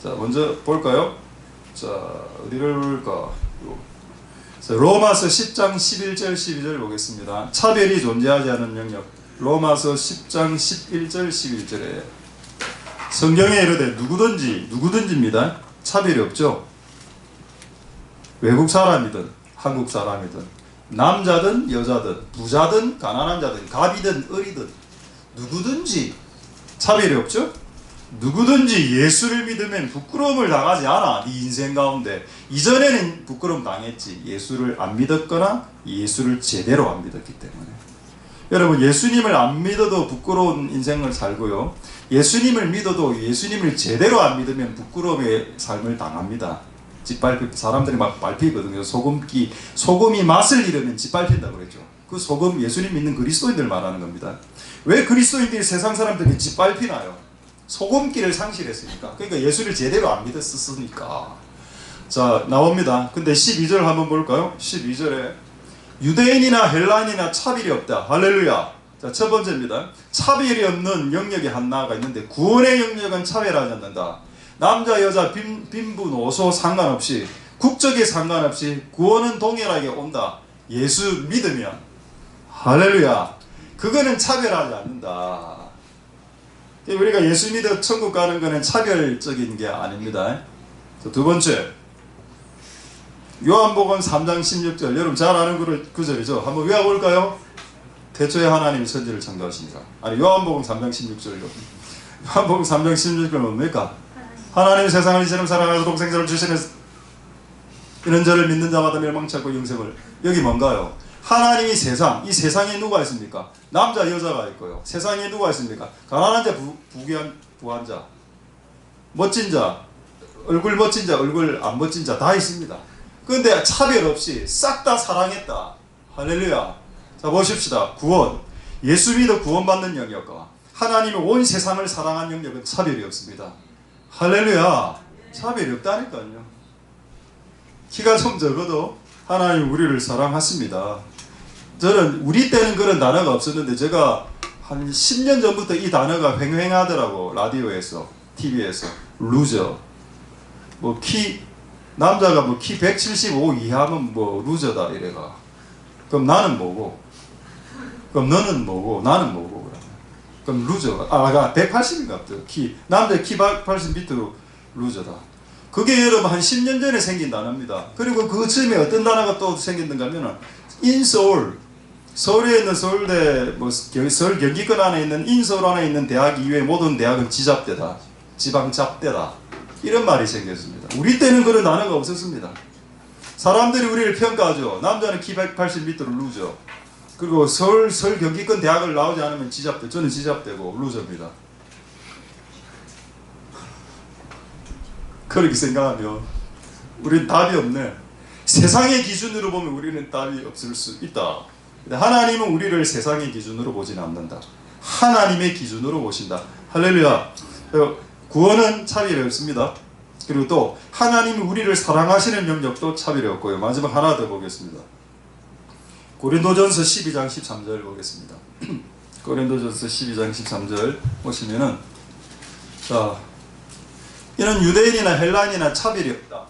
자, 먼저 볼까요? 자, 어디를 볼까? 자, 로마서 10장 11절 12절 보겠습니다. 차별이 존재하지 않는 영역. 로마서 10장 11절 11절에 성경에 이르되 누구든지입니다. 차별이 없죠. 외국 사람이든 한국 사람이든 남자든 여자든 부자든 가난한 자든 갑이든 을이든 누구든지 차별이 없죠. 누구든지 예수를 믿으면 부끄러움을 당하지 않아. 네 인생 가운데 이전에는 부끄러움 당했지. 예수를 안 믿었거나 예수를 제대로 안 믿었기 때문에. 여러분, 예수님을 안 믿어도 부끄러운 인생을 살고요, 예수님을 믿어도 예수님을 제대로 안 믿으면 부끄러움의 삶을 당합니다. 짓밟히, 사람들이 막 밟히거든요. 소금이 맛을 잃으면 짓밟힌다고 그랬죠. 그 소금, 예수님 믿는 그리스도인들 말하는 겁니다. 왜 그리스도인들이 세상 사람들이 짓밟히나요? 소금기를 상실했으니까. 그러니까 예수를 제대로 안 믿었으니까. 자, 나옵니다. 근데 12절 한번 볼까요? 12절에 유대인이나 헬라인이나 차별이 없다. 할렐루야. 자, 첫 번째입니다. 차별이 없는 영역이 하나가 있는데 구원의 영역은 차별하지 않는다. 남자, 여자, 빈부, 노소 상관없이, 국적에 상관없이 구원은 동일하게 온다. 예수 믿으면. 할렐루야. 그거는 차별하지 않는다. 우리가 예수 믿어 천국 가는 거는 차별적인 게 아닙니다. 두 번째, 요한복음 3장 16절, 여러분 잘 아는 구절이죠. 한번 외워볼까요? 태초에 하나님이 천지를 창조하시니까. 아니, 요한복음 3장 16절이요. 요한복음 3장 16절은 뭡니까? 하나님이 세상을 이처럼 사랑하셔서 독생자를 주시는 이런 저를 믿는 자마다 멸망치 않고 영생을. 여기 뭔가요? 하나님이 이 세상에 누가 있습니까? 남자, 여자가 있고요. 세상에 누가 있습니까? 가난한 자, 부한 자, 멋진 자, 얼굴 멋진 자, 얼굴 안 멋진 자 다 있습니다. 그런데 차별 없이 싹 다 사랑했다. 할렐루야. 자, 보십시다. 구원. 예수 믿어 구원받는 영역과 하나님의 온 세상을 사랑한 영역은 차별이 없습니다. 할렐루야. 차별이 없다니까요. 키가 좀 적어도 하나님 우리를 사랑하십니다. 저는 우리 때는 그런 단어가 없었는데 제가 한 10년 전부터 이 단어가 횡행하더라고. 라디오에서, TV에서. 루저. 남자가 키 175 이하면 루저다 이래가. 그럼 나는 뭐고? 그럼 너는 뭐고? 나는 뭐고? 그럼 루저가. 180인가 보다. 남자 키 180 밑으로 루저다. 그게 여러분 한 10년 전에 생긴 단어입니다. 그리고 그 즈음에 어떤 단어가 또 생겼는가 하면은 인서울. 서울에 있는 서울대, 서울 경기권 안에 있는 인서울 안에 있는 대학 이외의 모든 대학은 지잡대다. 지방잡대다. 이런 말이 생겼습니다. 우리 때는 그런 단어가 없었습니다. 사람들이 우리를 평가하죠. 남자는 키 180 밑으로 루저. 그리고 서울 경기권 대학을 나오지 않으면 지잡대. 저는 지잡대고 루저입니다. 그렇게 생각하면 우리는 답이 없네. 세상의 기준으로 보면 우리는 답이 없을 수 있다. 하나님은 우리를 세상의 기준으로 보진 않는다. 하나님의 기준으로 보신다. 할렐루야. 구원은 차별이 없습니다. 그리고 또 하나님이 우리를 사랑하시는 영역도 차별이 없고요. 마지막 하나 더 보겠습니다. 고린도전서 12장 13절 보겠습니다. 고린도전서 12장 13절 보시면은, 자, 이는 유대인이나 헬라인이나 차별이 없다.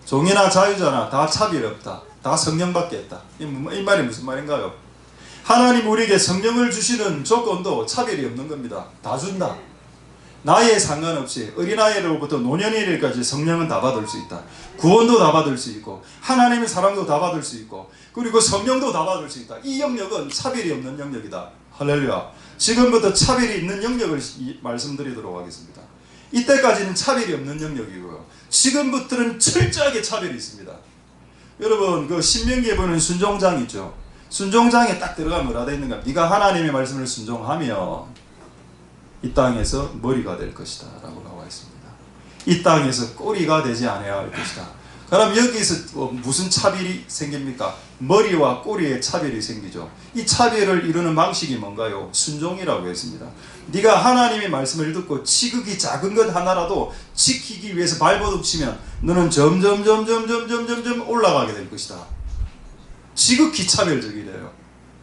종이나 자유자나 다 차별이 없다. 다 성령 받겠다. 이 말이 무슨 말인가요? 하나님 우리에게 성령을 주시는 조건도 차별이 없는 겁니다. 다 준다. 나이에 상관없이 어린아이로부터 노년이까지 성령은 다 받을 수 있다. 구원도 다 받을 수 있고 하나님의 사랑도 다 받을 수 있고 그리고 성령도 다 받을 수 있다. 이 영역은 차별이 없는 영역이다. 할렐루야. 지금부터 차별이 있는 영역을 말씀드리도록 하겠습니다. 이때까지는 차별이 없는 영역이고요. 지금부터는 철저하게 차별이 있습니다. 여러분 그 신명기에 보면 순종장 있죠. 순종장에 딱 들어가면 뭐라 되어 있는가? 네가 하나님의 말씀을 순종하며 이 땅에서 머리가 될 것이다 라고 나와 있습니다. 이 땅에서 꼬리가 되지 않아야 할 것이다. 그럼 여기서 무슨 차별이 생깁니까? 머리와 꼬리의 차별이 생기죠. 이 차별을 이루는 방식이 뭔가요? 순종이라고 했습니다. 네가 하나님의 말씀을 듣고 지극히 작은 것 하나라도 지키기 위해서 발버둥 치면 너는 점점 올라가게 될 것이다. 지극히 차별적이래요.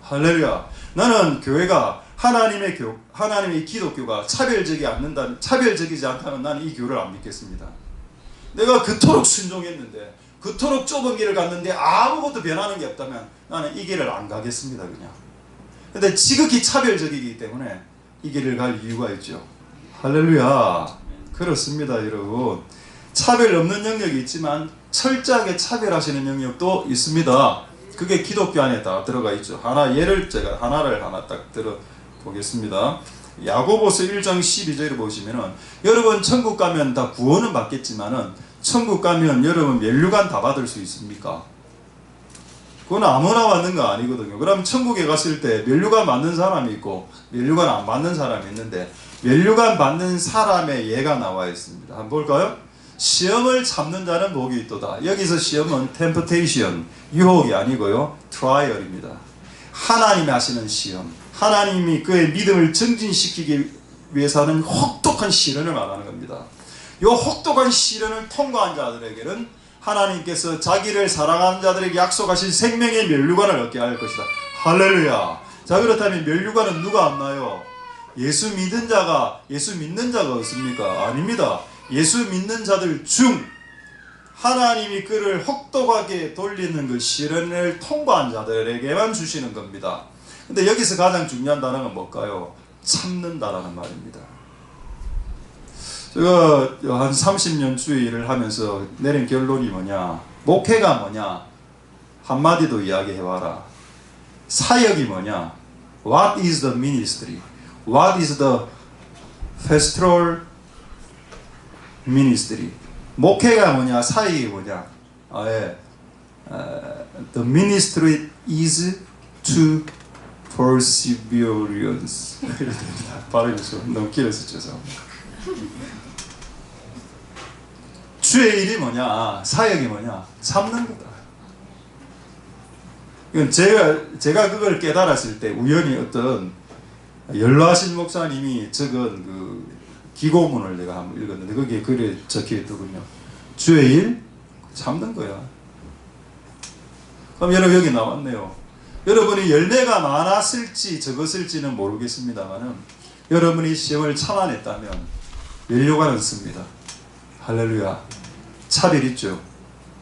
할렐루야. 나는 교회가 하나님의 기독교가 차별적이지 않다면 나는 이 교회를 안 믿겠습니다. 내가 그토록 순종했는데 그토록 좁은 길을 갔는데 아무것도 변하는 게 없다면 나는 이 길을 안 가겠습니다. 그냥. 근데 지극히 차별적이기 때문에 이 길을 갈 이유가 있죠. 할렐루야. 그렇습니다 여러분. 차별 없는 영역이 있지만 철저하게 차별하시는 영역도 있습니다. 그게 기독교 안에 다 들어가 있죠. 제가 하나를 딱 들어보겠습니다. 야고보서 1장 12절을 보시면은 여러분 천국 가면 다 구원은 받겠지만은 천국 가면 여러분 면류관 다 받을 수 있습니까? 그건 아무나 받는 거 아니거든요. 그럼 천국에 갔을 때 면류관 받는 사람이 있고 면류관 안 받는 사람이 있는데 면류관 받는 사람의 예가 나와 있습니다. 한번 볼까요? 시험을 참는 자는 복이 있도다. 여기서 시험은 temptation, 유혹이 아니고요. trial입니다. 하나님이 하시는 시험. 하나님이 그의 믿음을 증진시키기 위해서 하는 혹독한 시련을 말하는 겁니다. 이 혹독한 시련을 통과한 자들에게는 하나님께서 자기를 사랑하는 자들에게 약속하신 생명의 면류관을 얻게 할 것이다. 할렐루야. 자, 그렇다면 면류관은 누가 얻나요? 예수 믿는 자가 얻습니까? 아닙니다. 예수 믿는 자들 중 하나님이 그를 혹독하게 돌리는 그 시련을 통과한 자들에게만 주시는 겁니다. 근데 여기서 가장 중요한 단어가 뭘까요? 참는다라는 말입니다. 제가 한 30년 주의 일을 하면서 내린 결론이 뭐냐? 목회가 뭐냐? 한마디도 이야기해봐라. 사역이 뭐냐? What is the ministry? What is the pastoral ministry? 목회가 뭐냐? 사역이 뭐냐? The ministry is to perseverance. 발음이 너무 길어서 죄송합니다. 주의 일이 뭐냐? 사역이 뭐냐? 참는 거다. 이건 제가 그걸 깨달았을 때 우연히 어떤 연로하신 목사님이 적은 그 기고문을 내가 한번 읽었는데 거기에 글에 적혀 있더군요. 주의 일 참는 거야. 그럼 여러분 여기 나왔네요. 여러분이 열매가 많았을지 적었을지는 모르겠습니다만은 여러분이 시험을 참아냈다면 면류관은 씁니다. 할렐루야. 차별 있죠.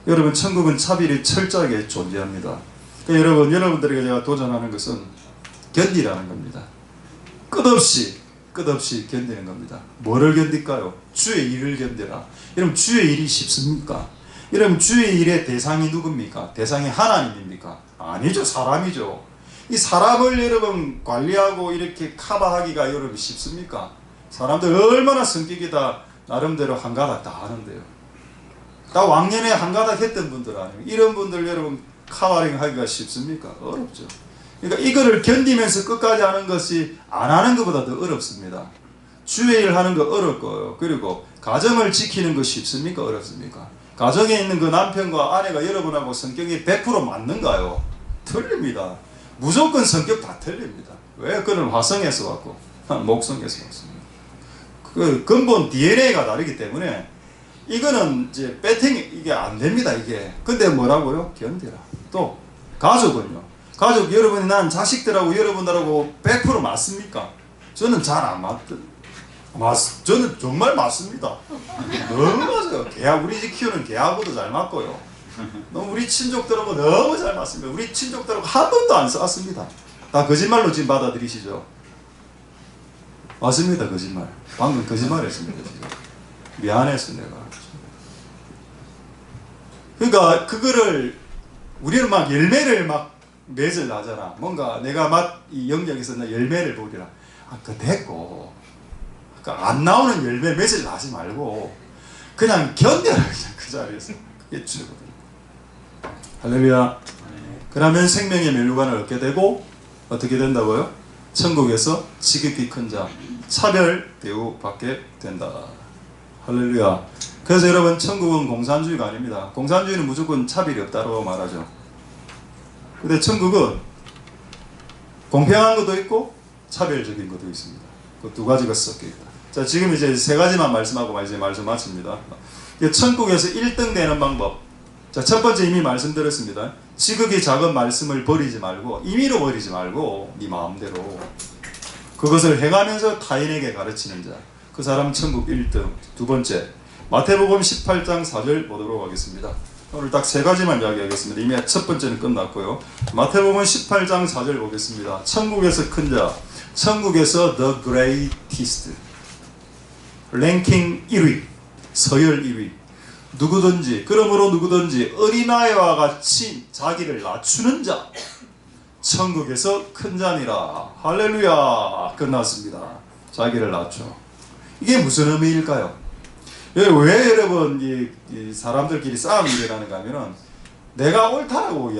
여러분 천국은 차별이 철저하게 존재합니다. 그러니까 여러분들에게 제가 도전하는 것은 견디라는 겁니다. 끝없이 견디는 겁니다. 뭐를 견딜까요? 주의 일을 견디라. 여러분 주의 일이 쉽습니까? 여러분 주의 일의 대상이 누굽니까? 대상이 하나님입니까? 아니죠. 사람이죠. 이 사람을 여러분 관리하고 이렇게 커버하기가 여러분 쉽습니까? 사람들 얼마나 성격이 다 나름대로 한가닥 다 하는데요. 다 왕년에 한가닥 했던 분들 아니에요. 이런 분들 여러분 커버링 하기가 쉽습니까? 어렵죠. 그러니까 이거를 견디면서 끝까지 하는 것이 안 하는 것보다 더 어렵습니다. 주의 일 하는 거 어렵고요. 그리고 가정을 지키는 거 쉽습니까? 어렵습니까? 가정에 있는 그 남편과 아내가 여러분하고 성격이 100% 맞는가요? 틀립니다. 무조건 성격 다 틀립니다. 왜? 그는 화성에서 왔고 목성에서 왔습니다. 그 근본 DNA가 다르기 때문에 이거는 이제 배팅이 이게 안 됩니다. 이게. 근데 뭐라고요? 견디라. 또 가족은요. 가족 여러분이 난 자식들하고 여러분들하고 100% 맞습니까? 저는 잘 안 저는 정말 맞습니다. 너무 맞아요. 우리 집 키우는 개하고도 잘 맞고요. 우리 친족들하고 너무 잘 맞습니다. 우리 친족들하고 한 번도 안 싸웠습니다. 다 거짓말로 지금 받아들이시죠? 맞습니다. 거짓말. 방금 거짓말했습니다. 지금. 미안했어 내가. 그러니까 그거를 우리는 막 열매를 막 맺을 하잖아. 뭔가 내가 이 영역에서 나 열매를 보리라. 그 됐고. 그러니까 안 나오는 열매 맺을 하지 말고 그냥 견뎌라. 그냥 그 자리에서. 그게 주거든. 할렐루야. 그러면 생명의 멸류관을 얻게 되고 어떻게 된다고요? 천국에서 지극히 큰 자, 차별 대우 받게 된다. 할렐루야. 그래서 여러분 천국은 공산주의가 아닙니다. 공산주의는 무조건 차별이 없다고 말하죠. 근데 천국은 공평한 것도 있고 차별적인 것도 있습니다. 그 두 가지가 섞여 있다. 자, 지금 이제 세 가지만 말씀하고 이제 말씀 마칩니다. 천국에서 1등 되는 방법. 자, 첫 번째 이미 말씀드렸습니다. 지극히 작은 말씀을 버리지 말고 임의로 버리지 말고 네 마음대로 그것을 행하면서 타인에게 가르치는 자. 그 사람 천국 1등. 두 번째 마태복음 18장 4절 보도록 하겠습니다. 오늘 딱 세 가지만 이야기하겠습니다. 이미 첫 번째는 끝났고요. 마태복음 18장 4절 보겠습니다. 천국에서 큰 자, 천국에서 the greatest, 랭킹 1위, 서열 1위. 그러므로 누구든지 어린아이와 같이 자기를 낮추는 자, 천국에서 큰 자니라. 할렐루야. 끝났습니다. 자기를 낮춰. 이게 무슨 의미일까요? 왜 여러분 이 사람들끼리 싸움이 일어나는가 하면은 내가 옳다라고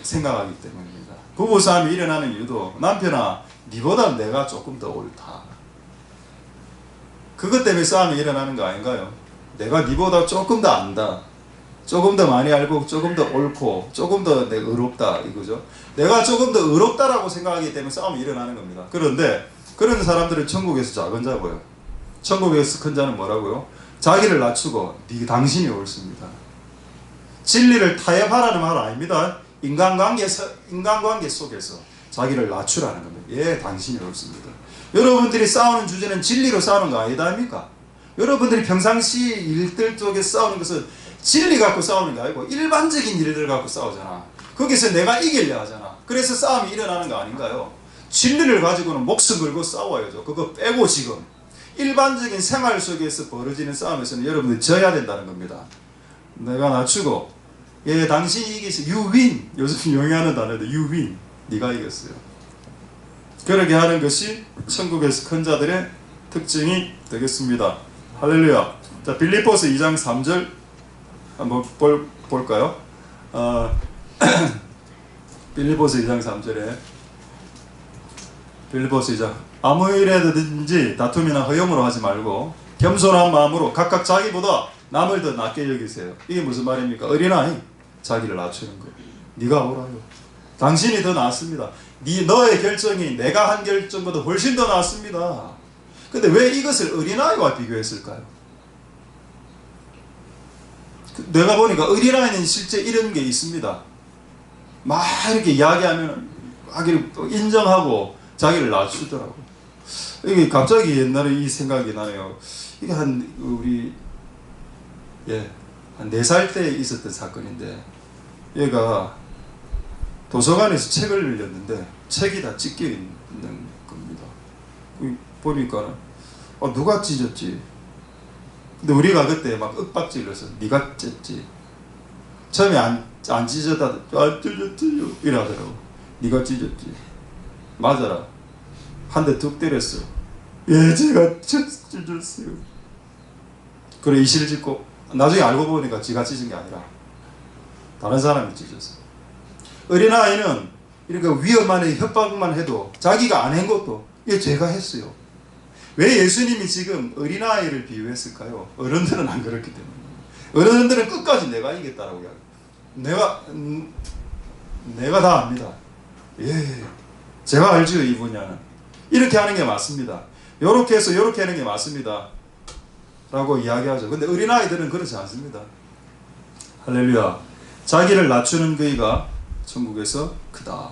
생각하기 때문입니다. 부부싸움이 일어나는 이유도 남편아 니보다 내가 조금 더 옳다. 그것 때문에 싸움이 일어나는 거 아닌가요? 내가 니보다 조금 더 안다. 조금 더 많이 알고 조금 더 옳고 조금 더 내가 의롭다 이거죠. 내가 조금 더 의롭다라고 생각하기 때문에 싸움이 일어나는 겁니다. 그런데 그런 사람들은 천국에서 작은 자고요. 천국에서 큰 자는 뭐라고요? 자기를 낮추고 당신이 옳습니다. 진리를 타협하라는 말 아닙니다. 인간관계 속에서 자기를 낮추라는 겁니다. 예, 당신이 옳습니다. 여러분들이 싸우는 주제는 진리로 싸우는 거 아니다입니까? 여러분들이 평상시 일들 쪽에 싸우는 것은 진리 갖고 싸우는 게 아니고 일반적인 일들 갖고 싸우잖아. 거기서 내가 이기려 하잖아. 그래서 싸움이 일어나는 거 아닌가요? 진리를 가지고는 목숨 걸고 싸워야죠. 그거 빼고 지금 일반적인 생활 속에서 벌어지는 싸움에서는 여러분들이 져야 된다는 겁니다. 내가 낮추고 예, 당신이 이기시 you win. 요즘 용이하는 단어인데 you win. 네가 이겼어요. 그렇게 하는 것이 천국에서 큰 자들의 특징이 되겠습니다. 할렐루야. 자, 빌립보서 2장 3절 한번 볼까요? 빌립보서 2장 3절에 빌립보서 2장 아무 일에든지 다툼이나 허용으로 하지 말고 겸손한 마음으로 각각 자기보다 남을 더 낮게 여기세요. 이게 무슨 말입니까? 어린아이 자기를 낮추는 거예요. 네가 오라요. 당신이 더 낫습니다. 너의 결정이 내가 한 결정보다 훨씬 더 낫습니다. 근데 왜 이것을 어린아이와 비교했을까요? 내가 보니까 어린아이는 실제 이런 게 있습니다. 막 이렇게 이야기하면 인정하고 자기를 낮추더라고. 이게 갑자기 옛날에 이 생각이 나네요. 이게 한 4살 때 있었던 사건인데 얘가 도서관에서 책을 읽었는데 책이 다 찢겨 있는 겁니다. 보니까 누가 찢었지? 근데 우리가 그때 막 윽박질러서 네가 찢었지. 처음에 안 찢었다 안 찢었지 이러더라고. 네가 찢었지. 맞아라. 한 대 툭 때렸어. 예, 제가 찢었어요. 그래 이실 짓고 나중에 알고 보니까 지가 찢은 게 아니라 다른 사람이 찢었어. 어린아이는 이렇게 위험한 협박만 해도 자기가 안 한 것도 이게 제가 했어요. 왜 예수님이 지금 어린아이를 비유했을까요? 어른들은 안 그렇기 때문에. 어른들은 끝까지 내가 이겼다라고 이야기해요. 내가 다 압니다. 예, 제가 알죠 이 분야는. 이렇게 하는 게 맞습니다. 요렇게 해서 요렇게 하는 게 맞습니다 라고 이야기하죠. 근데 어린아이들은 그렇지 않습니다. 할렐루야. 자기를 낮추는 그이가 천국에서 크다.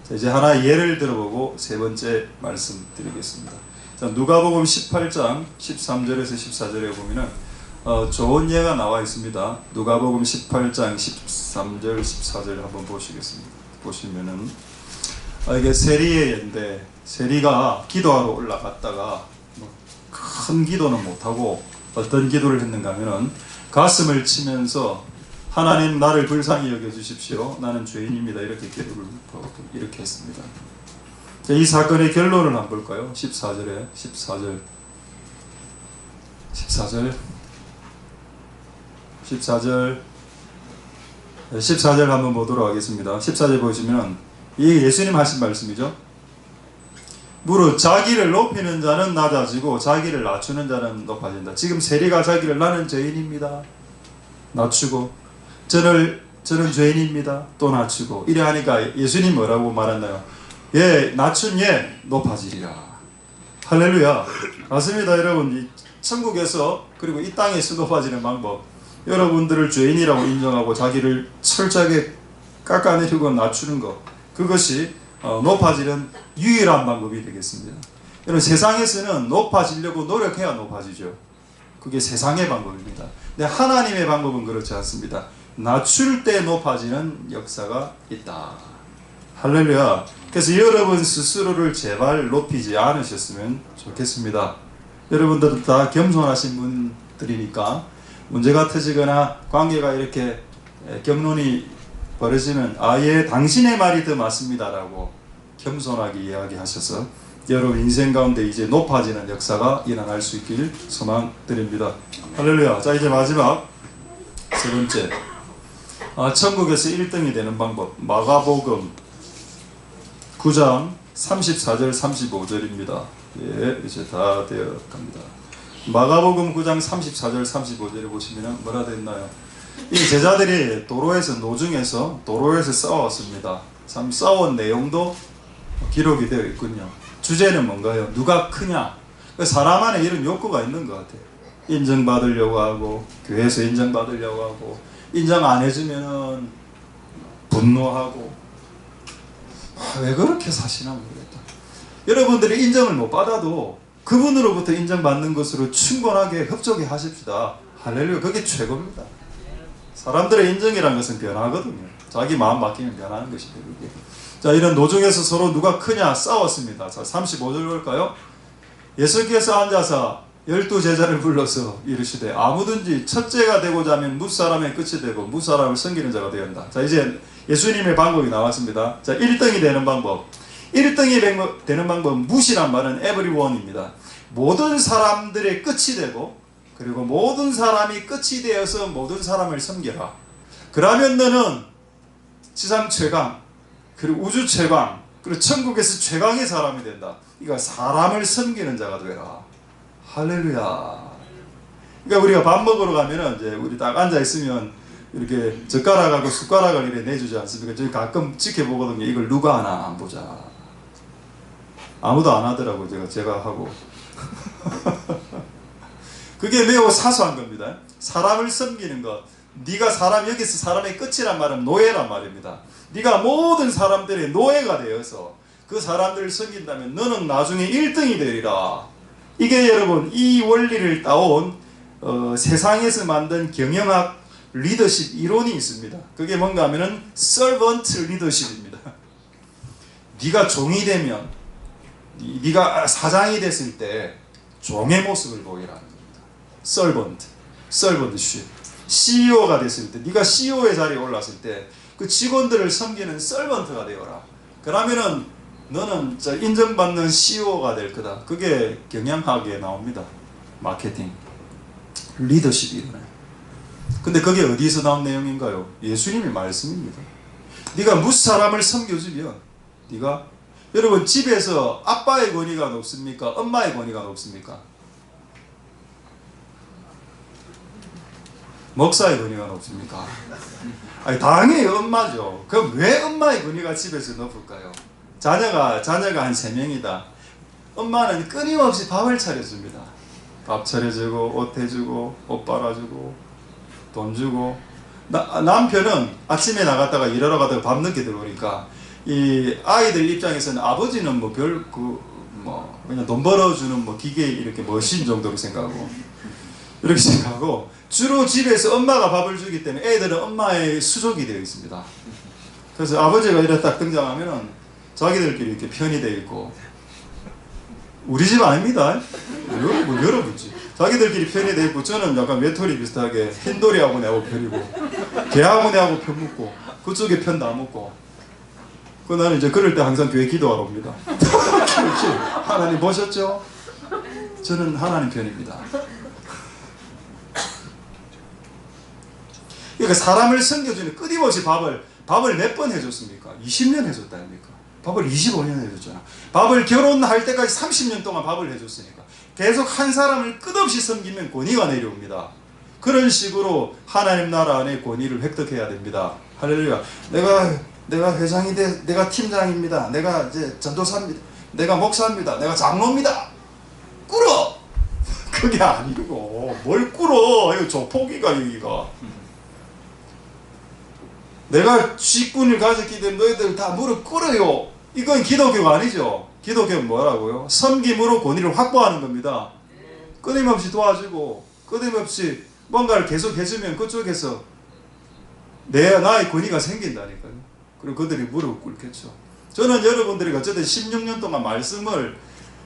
자, 이제 하나 예를 들어보고 세 번째 말씀드리겠습니다. 자, 누가복음 18장 13절에서 14절에 보면은 좋은 예가 나와 있습니다. 누가복음 18장 13절 14절 한번 보시겠습니다. 보시면은 이게 세리의 예인데, 세리가 기도하러 올라갔다가 큰 기도는 못하고 어떤 기도를 했는가 하면은 가슴을 치면서 하나님 나를 불쌍히 여겨주십시오. 나는 죄인입니다. 이렇게 기도를 이렇게 했습니다. 자, 이 사건의 결론을 한번 볼까요? 14절 14절 한번 보도록 하겠습니다. 14절 보시면 이게 예수님 하신 말씀이죠. 무릇 자기를 높이는 자는 낮아지고 자기를 낮추는 자는 높아진다. 지금 세리가 자기를 나는 죄인입니다. 낮추고 저는 죄인입니다. 또 낮추고 이래 하니까 예수님 뭐라고 말했나요? 예, 낮춘 예 높아지리라. 할렐루야. 맞습니다, 여러분. 이 천국에서 그리고 이 땅에서 높아지는 방법, 여러분들을 죄인이라고 인정하고 자기를 철저하게 깎아내리고 낮추는 것, 그것이 높아지는 유일한 방법이 되겠습니다. 여러분, 세상에서는 높아지려고 노력해야 높아지죠. 그게 세상의 방법입니다. 근데 하나님의 방법은 그렇지 않습니다. 낮출 때 높아지는 역사가 있다. 할렐루야. 그래서 여러분 스스로를 제발 높이지 않으셨으면 좋겠습니다. 여러분들은 다 겸손하신 분들이니까 문제가 터지거나 관계가 이렇게 격론이 벌어지면 예, 당신의 말이 더 맞습니다라고 겸손하게 이야기하셔서 여러분 인생 가운데 이제 높아지는 역사가 일어날 수 있길 소망드립니다. 할렐루야. 자, 이제 마지막 세 번째, 천국에서 1등이 되는 방법, 마가복음 9장 34절 35절입니다. 예, 이제 다 되어 갑니다. 마가복음 9장 34절 35절에 보시면 뭐라 되어 있나요? 이 제자들이 노중에서 도로에서 싸웠습니다. 참 싸운 내용도 기록이 되어 있군요. 주제는 뭔가요? 누가 크냐? 사람 안에 이런 욕구가 있는 것 같아요. 인정받으려고 하고, 교회에서 인정받으려고 하고, 인정 안 해주면은 분노하고, 왜 그렇게 사시나 모르겠다. 여러분들이 인정을 못 받아도 그분으로부터 인정받는 것으로 충분하게 흡족해 하십시다. 할렐루야. 그게 최고입니다. 사람들의 인정이라는 것은 변하거든요. 자기 마음 바뀌면 변하는 것이죠. 그게. 자, 이런 노중에서 서로 누가 크냐 싸웠습니다. 자, 35절 볼까요? 예수께서 앉아서 12제자를 불러서 이르시되 아무든지 첫째가 되고자 하면 무사람의 끝이 되고 무사람을 섬기는 자가 되어야 한다. 자, 이제 예수님의 방법이 나왔습니다. 자, 1등이 되는 방법. 1등이 되는 방법은 무시란 말은 everyone입니다. 모든 사람들의 끝이 되고, 그리고 모든 사람이 끝이 되어서 모든 사람을 섬겨라. 그러면 너는 지상 최강, 그리고 우주 최강, 그리고 천국에서 최강의 사람이 된다. 그러니까 사람을 섬기는 자가 되라. 할렐루야. 그러니까 우리가 밥 먹으러 가면은 이제 우리 딱 앉아 있으면 이렇게 젓가락하고 숟가락을 이렇게 내주지 않습니까? 저희 가끔 지켜보거든요. 이걸 누가 하나 안 보자. 아무도 안 하더라고. 제가 하고. 그게 매우 사소한 겁니다. 사람을 섬기는 것. 네가 여기서 사람의 끝이란 말은 노예란 말입니다. 네가 모든 사람들의 노예가 되어서 그 사람들을 섬긴다면 너는 나중에 1등이 되리라. 이게 여러분 이 원리를 따온 세상에서 만든 경영학 리더십 이론이 있습니다. 그게 뭔가 하면은 servant leadership입니다. 네가 종이 되면, 네가 사장이 됐을 때 종의 모습을 보이라는 겁니다. servantship. CEO가 됐을 때, 네가 CEO의 자리에 올랐을 때 그 직원들을 섬기는 servant가 되어라. 그러면은 너는 인정받는 CEO가 될 거다. 그게 경영학에 나옵니다. 마케팅, 리더십 이론이에요. 근데 그게 어디서 나온 내용인가요? 예수님의 말씀입니다. 네가 무사람을 섬겨주면 네가, 여러분 집에서 아빠의 권위가 높습니까? 엄마의 권위가 높습니까? 목사의 권위가 높습니까? 아니, 당연히 엄마죠. 그럼 왜 엄마의 권위가 집에서 높을까요? 자녀가 한 3명이다. 엄마는 끊임없이 밥을 차려줍니다. 밥 차려주고, 옷 해주고, 옷 빨아주고, 돈 주고. 남편은 아침에 나갔다가 일하러 가다가 밤 늦게 들어오니까 이 아이들 입장에서는 아버지는 뭐 그냥 돈 벌어주는 뭐 기계 이렇게 머신 정도로 생각하고 이렇게 생각하고 주로 집에서 엄마가 밥을 주기 때문에 애들은 엄마의 수족이 되어 있습니다. 그래서 아버지가 이렇게 딱 등장하면은 자기들끼리 이렇게 편이 되어 있고 우리 집 아닙니다. 여러분 집. 자기들끼리 편이 되어 있고 저는 약간 외톨이 비슷하게 흰돌이하고 내하고 편이고 걔하고 내하고 편 묻고 그쪽에 편 다 묻고 나는 이제 그럴 때 항상 교회 기도하러 옵니다. 하나님 보셨죠? 저는 하나님 편입니다. 그러니까 사람을 섬겨주는 끊임없이 밥을 몇 번 해줬습니까? 20년 해줬다 아닙니까? 밥을 25년 해줬잖아. 밥을 결혼할 때까지 30년 동안 밥을 해줬으니까 계속 한 사람을 끝없이 섬기면 권위가 내려옵니다. 그런 식으로 하나님 나라 안에 권위를 획득해야 됩니다. 할렐루야. 내가 회장이 내가 팀장입니다. 내가 이제 전도사입니다. 내가 목사입니다. 내가 장로입니다. 꿇어! 그게 아니고 뭘 꿇어? 이거 조폭이가 여기가. 내가 직분을 가졌기 때문에 너희들 다 무릎 꿇어요. 이건 기독교가 아니죠. 기독교는 뭐라고요? 섬김으로 권위를 확보하는 겁니다. 끊임없이 도와주고 끊임없이 뭔가를 계속 해주면 그쪽에서 나의 권위가 생긴다니까요. 그리고 그들이 무릎 꿇겠죠. 저는 여러분들이 어쨌든 16년 동안 말씀을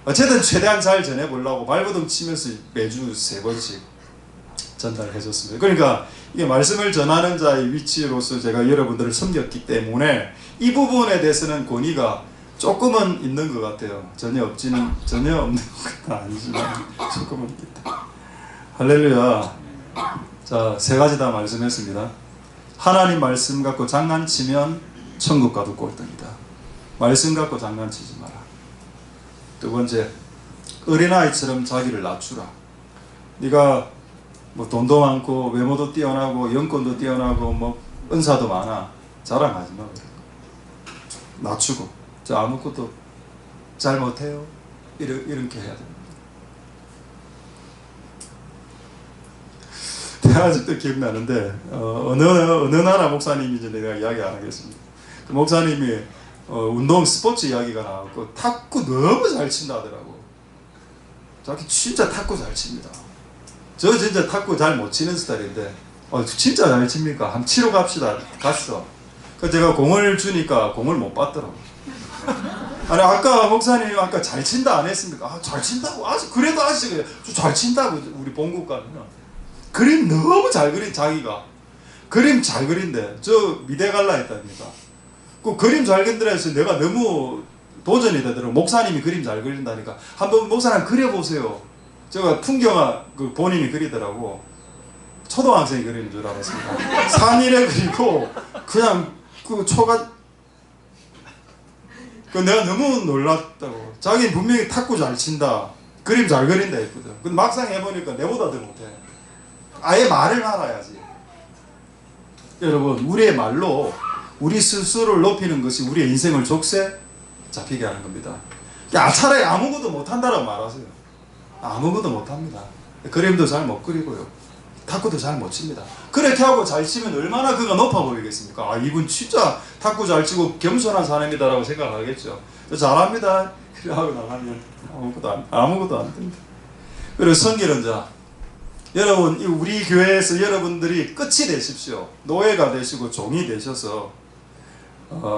어쨌든 최대한 잘 전해보려고 발버둥 치면서 매주 3번씩 전달해줬습니다. 그러니까 이게 말씀을 전하는 자의 위치로서 제가 여러분들을 섬겼기 때문에 이 부분에 대해서는 권위가 조금은 있는 것 같아요. 전혀 없는 건 아니지만 조금은 있다. 할렐루야. 자, 3가지 다 말씀했습니다. 하나님 말씀 갖고 장난치면 천국 가도 꼴등이다. 말씀 갖고 장난치지 마라. 2번째, 어린아이처럼 자기를 낮추라. 네가 뭐 돈도 많고 외모도 뛰어나고 영권도 뛰어나고 뭐 은사도 많아. 자랑하지 마. 낮추고 저 아무것도 잘 못해요. 이렇게 해야 됩니다. 아직도 기억나는데 어느 나라 목사님인지 내가 이야기 안 하겠습니다. 그 목사님이 운동 스포츠 이야기가 나왔고 탁구 너무 잘 친다 하더라고. 자기 진짜 탁구 잘 칩니다. 저 진짜 탁구 잘 못 치는 스타일인데 진짜 잘 칩니까? 한번 치러 갑시다. 갔어. 그래서 제가 공을 주니까 공을 못 받더라고. 아니 아까 목사님 아까 잘 친다 안 했습니까? 아, 잘 친다고. 그래도 아직 잘 친다고. 우리 본국 가면 그림 너무 잘 그린 자기가 그림 잘 그린대. 저 미대 갈라 했다니까. 그 그림 잘 그린다 해서 내가 너무 도전이 되더라고. 목사님이 그림 잘 그린다니까 한번 목사님 그려보세요. 제가 풍경화 그 본인이 그리더라고. 초등학생이 그리는 줄 알았습니다. 산이래 그리고 그냥 그 초가 내가 너무 놀랐다고. 자기는 분명히 탁구 잘 친다. 그림 잘 그린다 했거든. 근데 막상 해보니까 내보다 더 못해. 아예 말을 알아야지. 여러분 우리의 말로 우리 스스로를 높이는 것이 우리의 인생을 족쇄 잡히게 하는 겁니다. 야 차라리 아무것도 못한다라고 말하세요. 아무것도 못합니다. 그림도 잘 못 그리고요. 탁구도 잘 못 칩니다. 그렇게 하고 잘 치면 얼마나 그가 높아 보이겠습니까? 아 이분 진짜 탁구 잘 치고 겸손한 사람이다 라고 생각하겠죠. 잘합니다. 그래 하고 나가면 아무것도 안 됩니다. 그리고 섬기는 자, 여러분 우리 교회에서 여러분들이 끝이 되십시오. 노예가 되시고 종이 되셔서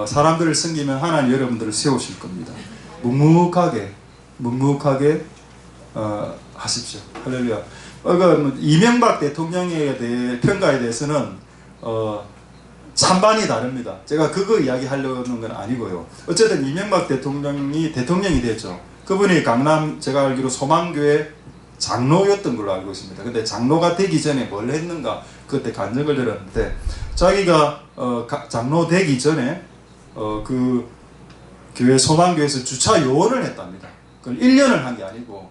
사람들을 섬기면 하나님 여러분들을 세우실 겁니다. 묵묵하게 하십시오. 할렐루야. 이명박 대통령에 대해 평가에 대해서는 찬반이 다릅니다. 제가 그거 이야기하려는 건 아니고요. 어쨌든 이명박 대통령이 됐죠. 그분이 강남 제가 알기로 소망교회 장로였던 걸로 알고 있습니다. 근데 장로가 되기 전에 뭘 했는가 그때 간증을 들었는데 자기가 장로 되기 전에 그 교회 소망교회에서 주차 요원을 했답니다. 그걸 1년을 한 게 아니고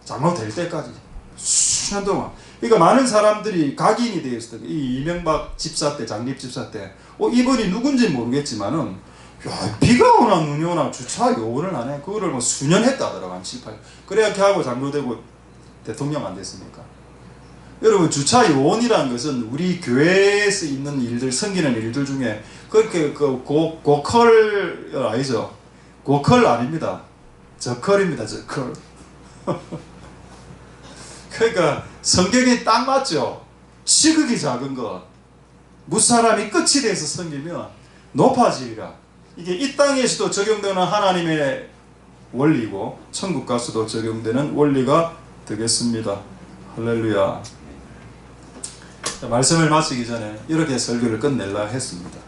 장로 될 때까지 수년 동안. 그러니까 많은 사람들이 각인이 되어 있었던 이 이명박 집사 때 장립 집사 때 이분이 누군지 모르겠지만은 야, 비가 오나 눈이 오나 주차 요원을 안 해. 그거를 뭐 수년 했다더라고. 한 7, 8. 그래야 이렇게 하고 장로되고 대통령 안 됐습니까? 여러분 주차 요원이라는 것은 우리 교회에서 있는 일들, 섬기는 일들 중에 그렇게 고컬 아니죠. 고컬 아닙니다. 저컬입니다. 저컬. 그러니까 성경에 딱 맞죠. 시극이 작은 것. 무사람이 끝이 돼서 섬기면 높아지리라. 이게 이 땅에서도 적용되는 하나님의 원리고 천국 가서도 적용되는 원리가 되겠습니다. 할렐루야. 자, 말씀을 마치기 전에 이렇게 설교를 끝내려 했습니다.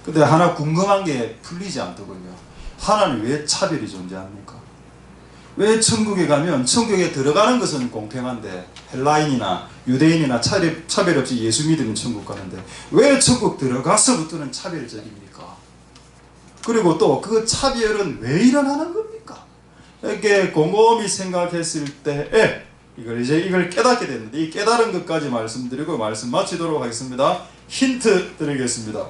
근데 하나 궁금한 게 풀리지 않더군요. 하나님 왜 차별이 존재합니까? 왜 천국에 가면 천국에 들어가는 것은 공평한데 헬라인이나 유대인이나 차별 없이 예수 믿으면 천국 가는데 왜 천국 들어가서부터는 차별적입니까? 그리고 또 그 차별은 왜 일어나는 겁니까? 이렇게 곰곰이 생각했을 때에 이걸 깨닫게 됐는데 이 깨달은 것까지 말씀드리고 말씀 마치도록 하겠습니다. 힌트 드리겠습니다.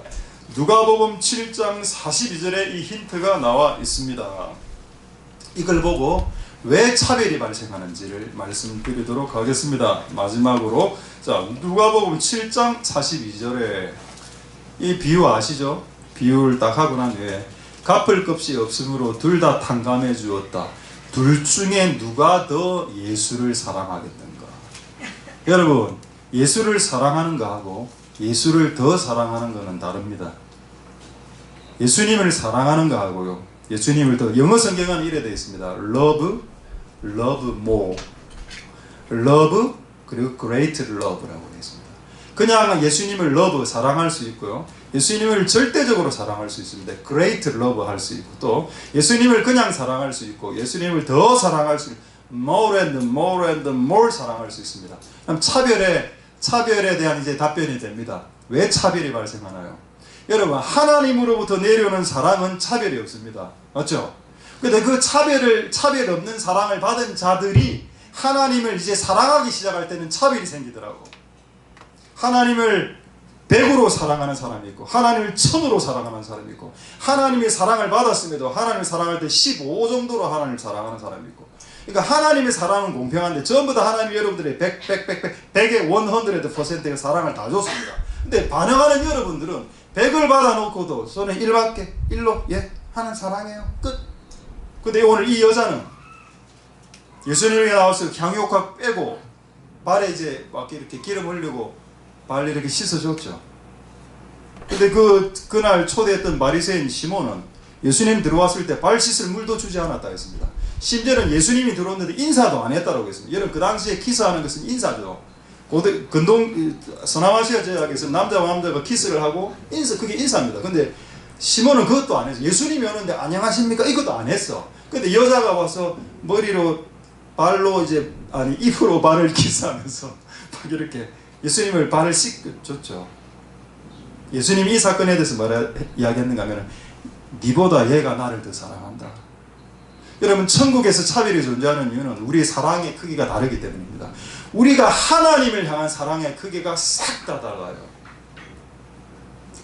누가복음 7장 42절에 이 힌트가 나와 있습니다. 이걸 보고 왜 차별이 발생하는지를 말씀드리도록 하겠습니다. 마지막으로 자 누가복음 7장 42절에 이 비유 아시죠? 비유를 딱 하고 난 후에 갚을 것이 없으므로 둘 다 탕감해 주었다. 둘 중에 누가 더 예수를 사랑하겠는가? 여러분 예수를 사랑하는 거하고 예수를 더 사랑하는 것은 다릅니다. 예수님을 사랑하는 거하고요. 예수님을 더 영어 성경은 이래 되어 있습니다. love more, love 그리고 great love라고 되어 있습니다. 그냥 예수님을 love 사랑할 수 있고요. 예수님을 절대적으로 사랑할 수 있습니다. great love 할 수 있고 또 예수님을 그냥 사랑할 수 있고 예수님을 더 사랑할 수 있고 more and more and more 사랑할 수 있습니다. 그럼 차별에 대한 이제 답변이 됩니다. 왜 차별이 발생하나요? 여러분 하나님으로부터 내려오는 사랑은 차별이 없습니다. 맞죠? 근데 그 차별 없는 사랑을 받은 자들이 하나님을 이제 사랑하기 시작할 때는 차별이 생기더라고. 하나님을 100으로 사랑하는 사람이 있고 하나님을 1000으로 사랑하는 사람이 있고 하나님의 사랑을 받았음에도 하나님을 사랑할 때 15 정도로 하나님을 사랑하는 사람이 있고 그러니까 하나님의 사랑은 공평한데 전부 다 하나님이 여러분들의 100의 100%의 사랑을 다 줬습니다. 근데 반응하는 여러분들은 100을 받아놓고도 저는 1밖에 1로 예 하나님 사랑해요 끝. 근데 오늘 이 여자는 예수님이 나와서 향유옥화 빼고 발에 이제 막 이렇게 기름 흘리고 발 이렇게 씻어줬죠. 근데 그날 초대했던 바리새인 시몬은 예수님 들어왔을 때 발 씻을 물도 주지 않았다 했습니다. 심지어는 예수님이 들어왔는데 인사도 안 했다고 했습니다. 여러분 그 당시에 키스하는 것은 인사죠. 서남아시아 지역에서 남자와 남자가 키스를 하고 그게 인사입니다. 근데 시몬은 그것도 안 했어. 예수님이 오는데 안녕하십니까 이것도 안 했어. 근데 여자가 와서 머리로 발로 입으로 발을 키스하면서 막 이렇게 예수님을 발을 씻겨줬죠. 예수님이 이 사건에 대해서 뭐라 이야기했는가 하면 니보다 얘가 나를 더 사랑한다. 여러분 천국에서 차별이 존재하는 이유는 우리의 사랑의 크기가 다르기 때문입니다. 우리가 하나님을 향한 사랑의 크기가 싹 다 달라요.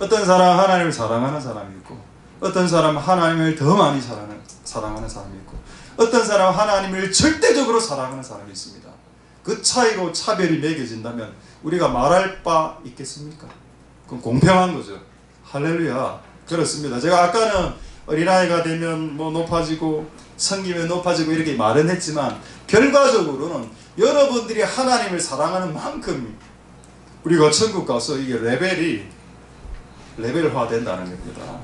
어떤 사람은 하나님을 사랑하는 사람이 있고 어떤 사람은 하나님을 더 많이 사랑하는 사람이 있고 어떤 사람은 하나님을 절대적으로 사랑하는 사람이 있습니다. 그 차이로 차별이 매겨진다면 우리가 말할 바 있겠습니까? 그건 공평한 거죠. 할렐루야. 그렇습니다. 제가 아까는 어린아이가 되면 뭐 높아지고 성기면 높아지고 이렇게 말은 했지만 결과적으로는 여러분들이 하나님을 사랑하는 만큼 우리가 천국 가서 이게 레벨화 된다는 겁니다.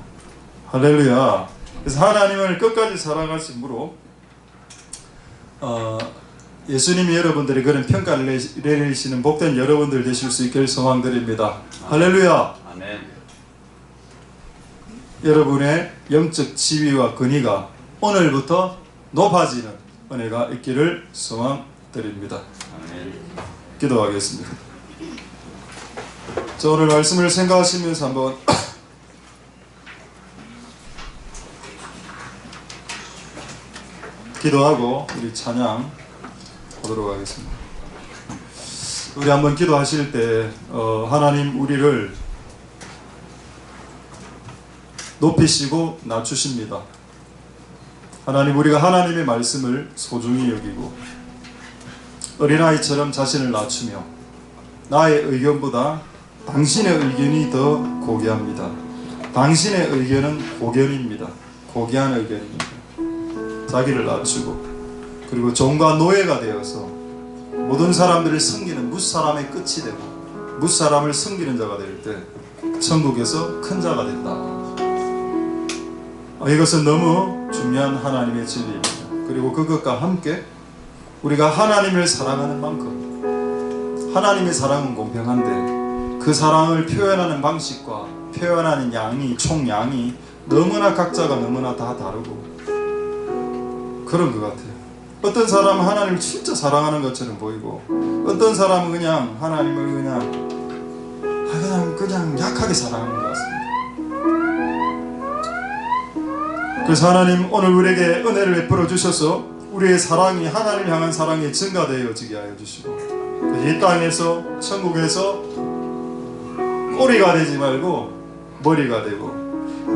할렐루야. 그래서 하나님을 끝까지 사랑하심으로 예수님이 여러분들이 그런 평가를 내리시는 복된 여러분들 되실 수 있길 소망드립니다. 할렐루야. 아멘. 여러분의 영적 지위와 근위가 오늘부터 높아지는 은혜가 있기를 소망드립니다. 아멘. 기도하겠습니다. 저 오늘 말씀을 생각하시면서 한번 기도하고 우리 찬양 하도록 하겠습니다. 우리 한번 기도하실 때 하나님 우리를 높이시고 낮추십니다. 하나님 우리가 하나님의 말씀을 소중히 여기고 어린아이처럼 자신을 낮추며 나의 의견보다 당신의 의견이 더 고귀합니다. 당신의 의견은 고견입니다. 고귀한 의견입니다. 자기를 낮추고 그리고 종과 노예가 되어서 모든 사람들을 섬기는 뭇사람의 끝이 되고 뭇사람을 섬기는 자가 될 때 천국에서 큰 자가 된다. 이것은 너무 중요한 하나님의 진리입니다. 그리고 그것과 함께 우리가 하나님을 사랑하는 만큼 하나님의 사랑은 공평한데 그 사랑을 표현하는 방식과 표현하는 양이 총양이 너무나 각자가 너무나 다 다르고 그런 것 같아요. 어떤 사람은 하나님을 진짜 사랑하는 것처럼 보이고 어떤 사람은 그냥 하나님을 그냥 약하게 사랑하는 것 같습니다. 그래서 하나님 오늘 우리에게 은혜를 베풀어 주셔서 우리의 사랑이 하나님을 향한 사랑이 증가되어지게 하여 주시고 이 땅에서 천국에서 꼬리가 되지 말고 머리가 되고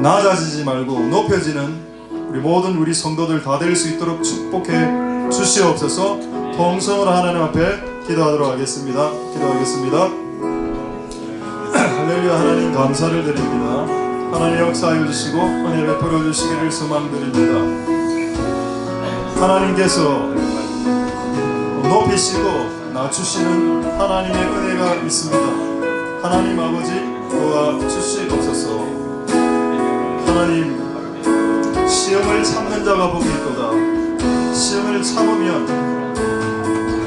낮아지지 말고 높여지는 우리 성도들 다 될 수 있도록 축복해 주시옵소서. 통성으로 하나님 앞에 기도하도록 하겠습니다. 기도하겠습니다. 할렐루야. 하나님 감사를 드립니다. 하나님 역사하여 주시고 은혜 베풀어 주시기를 소망드립니다. 하나님께서 높이시고 낮추시는 하나님의 은혜가 있습니다. 하나님 아버지 도와주시옵소서. 하나님 시험을 참는 자가 복이 있도다. 시험을 참으면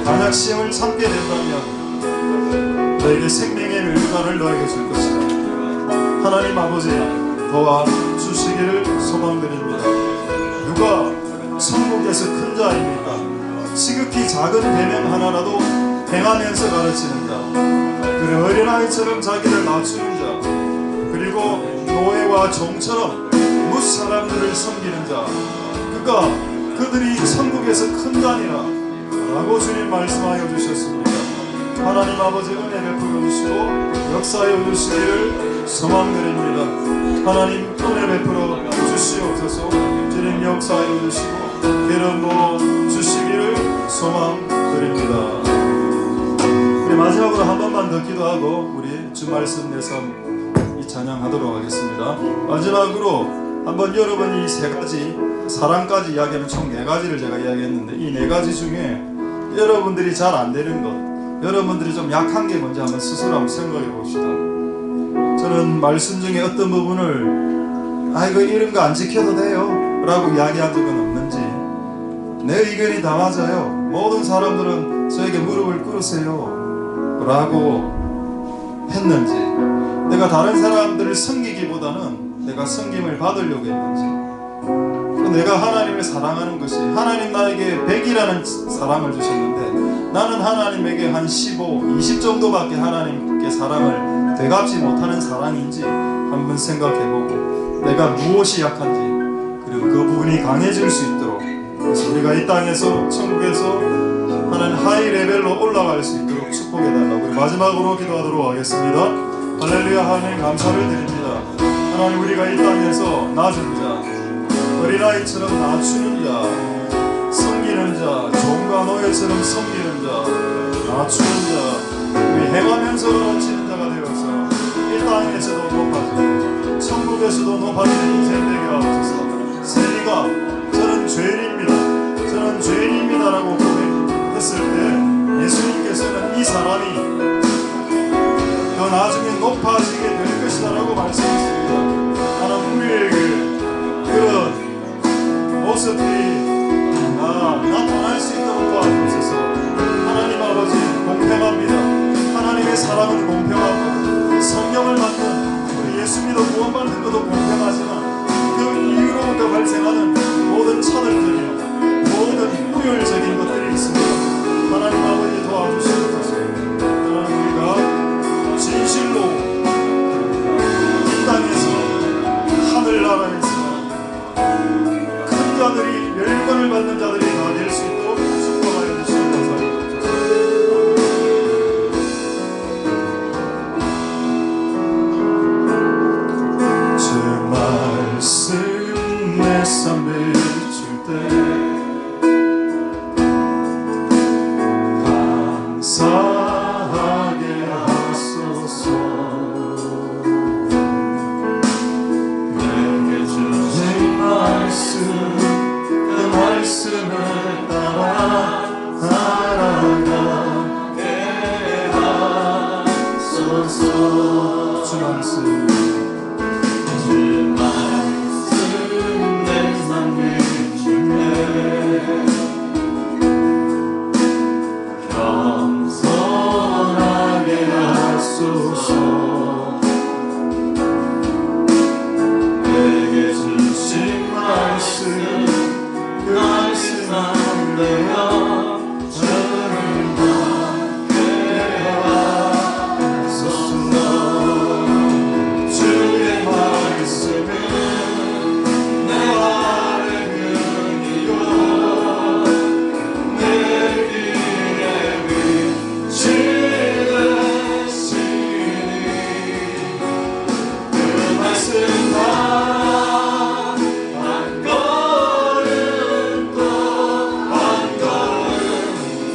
만약 시험을 참게 된다면 너에게 생명의 멸관을 너에게 줄 것이다. 하나님 아버지 도와주시기를 소망드립니다. 누가 천국에서 큰 자입니까? 지극히 작은 배명 하나라도 행하면서 가르치는 자, 그리고 어린아이처럼 자기를 낮추는 자, 그리고 노예와 종처럼 뭇사람들을 섬기는 자, 그들이 천국에서 큰 자니라 라고 주님 말씀하여 주셨습니다. 하나님 아버지 은혜 베풀어 주시고 역사하여 주시기를 소망드립니다. 하나님 은혜 베풀어 주시옵소서. 주님 역사하여 주시고 기름 부어 주시기를 소망드립니다. 우리 마지막으로 한 번만 더 기도하고 우리 주 말씀 내삼 이 찬양하도록 하겠습니다. 마지막으로 한번 여러분 이 세 가지 사랑까지 이야기하면 총 네 가지를 제가 이야기했는데 이 네 가지 중에 여러분들이 잘 안 되는 것, 여러분들이 좀 약한 게 뭔지 한번 스스로 한번 생각해 봅시다. 저는 말씀 중에 어떤 부분을 이거 이런 거 안 지켜도 돼요 라고 이야기한 적은 없는지, 내 의견이 다 맞아요, 모든 사람들은 저에게 무릎을 꿇으세요 라고 했는지, 내가 다른 사람들을 섬기기보다는 내가 섬김을 받으려고 했는지, 내가 하나님을 사랑하는 것이, 하나님 나에게 100이라는 사랑을 주셨는데 나는 하나님에게 한 15, 20 정도밖에 하나님께 사랑을 되갚지 못하는 사랑인지 한번 생각해보고 내가 무엇이 약한지, 그리고 그 부분이 강해질 수 있도록, 그래서 우리가 이 땅에서 천국에서 하나님 하이 레벨로 올라갈 수 있도록 축복해달라고 우리 마지막으로 기도하도록 하겠습니다. 할렐루야. 하나님 감사를 드립니다. 하나님 우리가 이 땅에서 낮은 자, 어린아이처럼 낮추는 자, 섬기는 자, 종과 노예처럼 섬기는 자, 낮추는 자, 우리 행하면서 낮추는 자가 되어서 이 땅에서도 높아지고 천국에서도 높아지는 인생 되게 하옵소서. 세리가 저는 죄인입니다, 저는 죄인입니다라고 고백했을 때 예수님께서는 이 사람이 더 나중에 높아지게 될 것이다 라고 말씀했습니다. 하나님 우리에게 그런 모습들이 나타날 수 있도록 도와주셔서 하나님 아버지 공평합니다. 하나님의 사랑은 공평하고 성령을 받는 우리 예수 믿어 구원받는 것도 공평하지만 그 이후로부터 발생하는 모든 차별들이요, 모든 우열적인 것들이 있습니다. 하나님 아버지 도와주시옵소서. 하나님 우리가 진실로 이 땅에서 하늘나라에서 큰 자들이, 멸관을 받는 자들이 다 될 수 있도록 축복하여 주시옵소서. 주 말씀 내 삶에 하소서. 주 말씀 주 말씀 내 삶을 주네. 겸손하게 하소서. 내게 주신 말씀 그 말씀 안 되어 저를 받게 하소서. 주의 말씀은 내 발의 근이요 내 길의 빛이 되시니 그 말씀 따라 한 걸음 또 한 걸음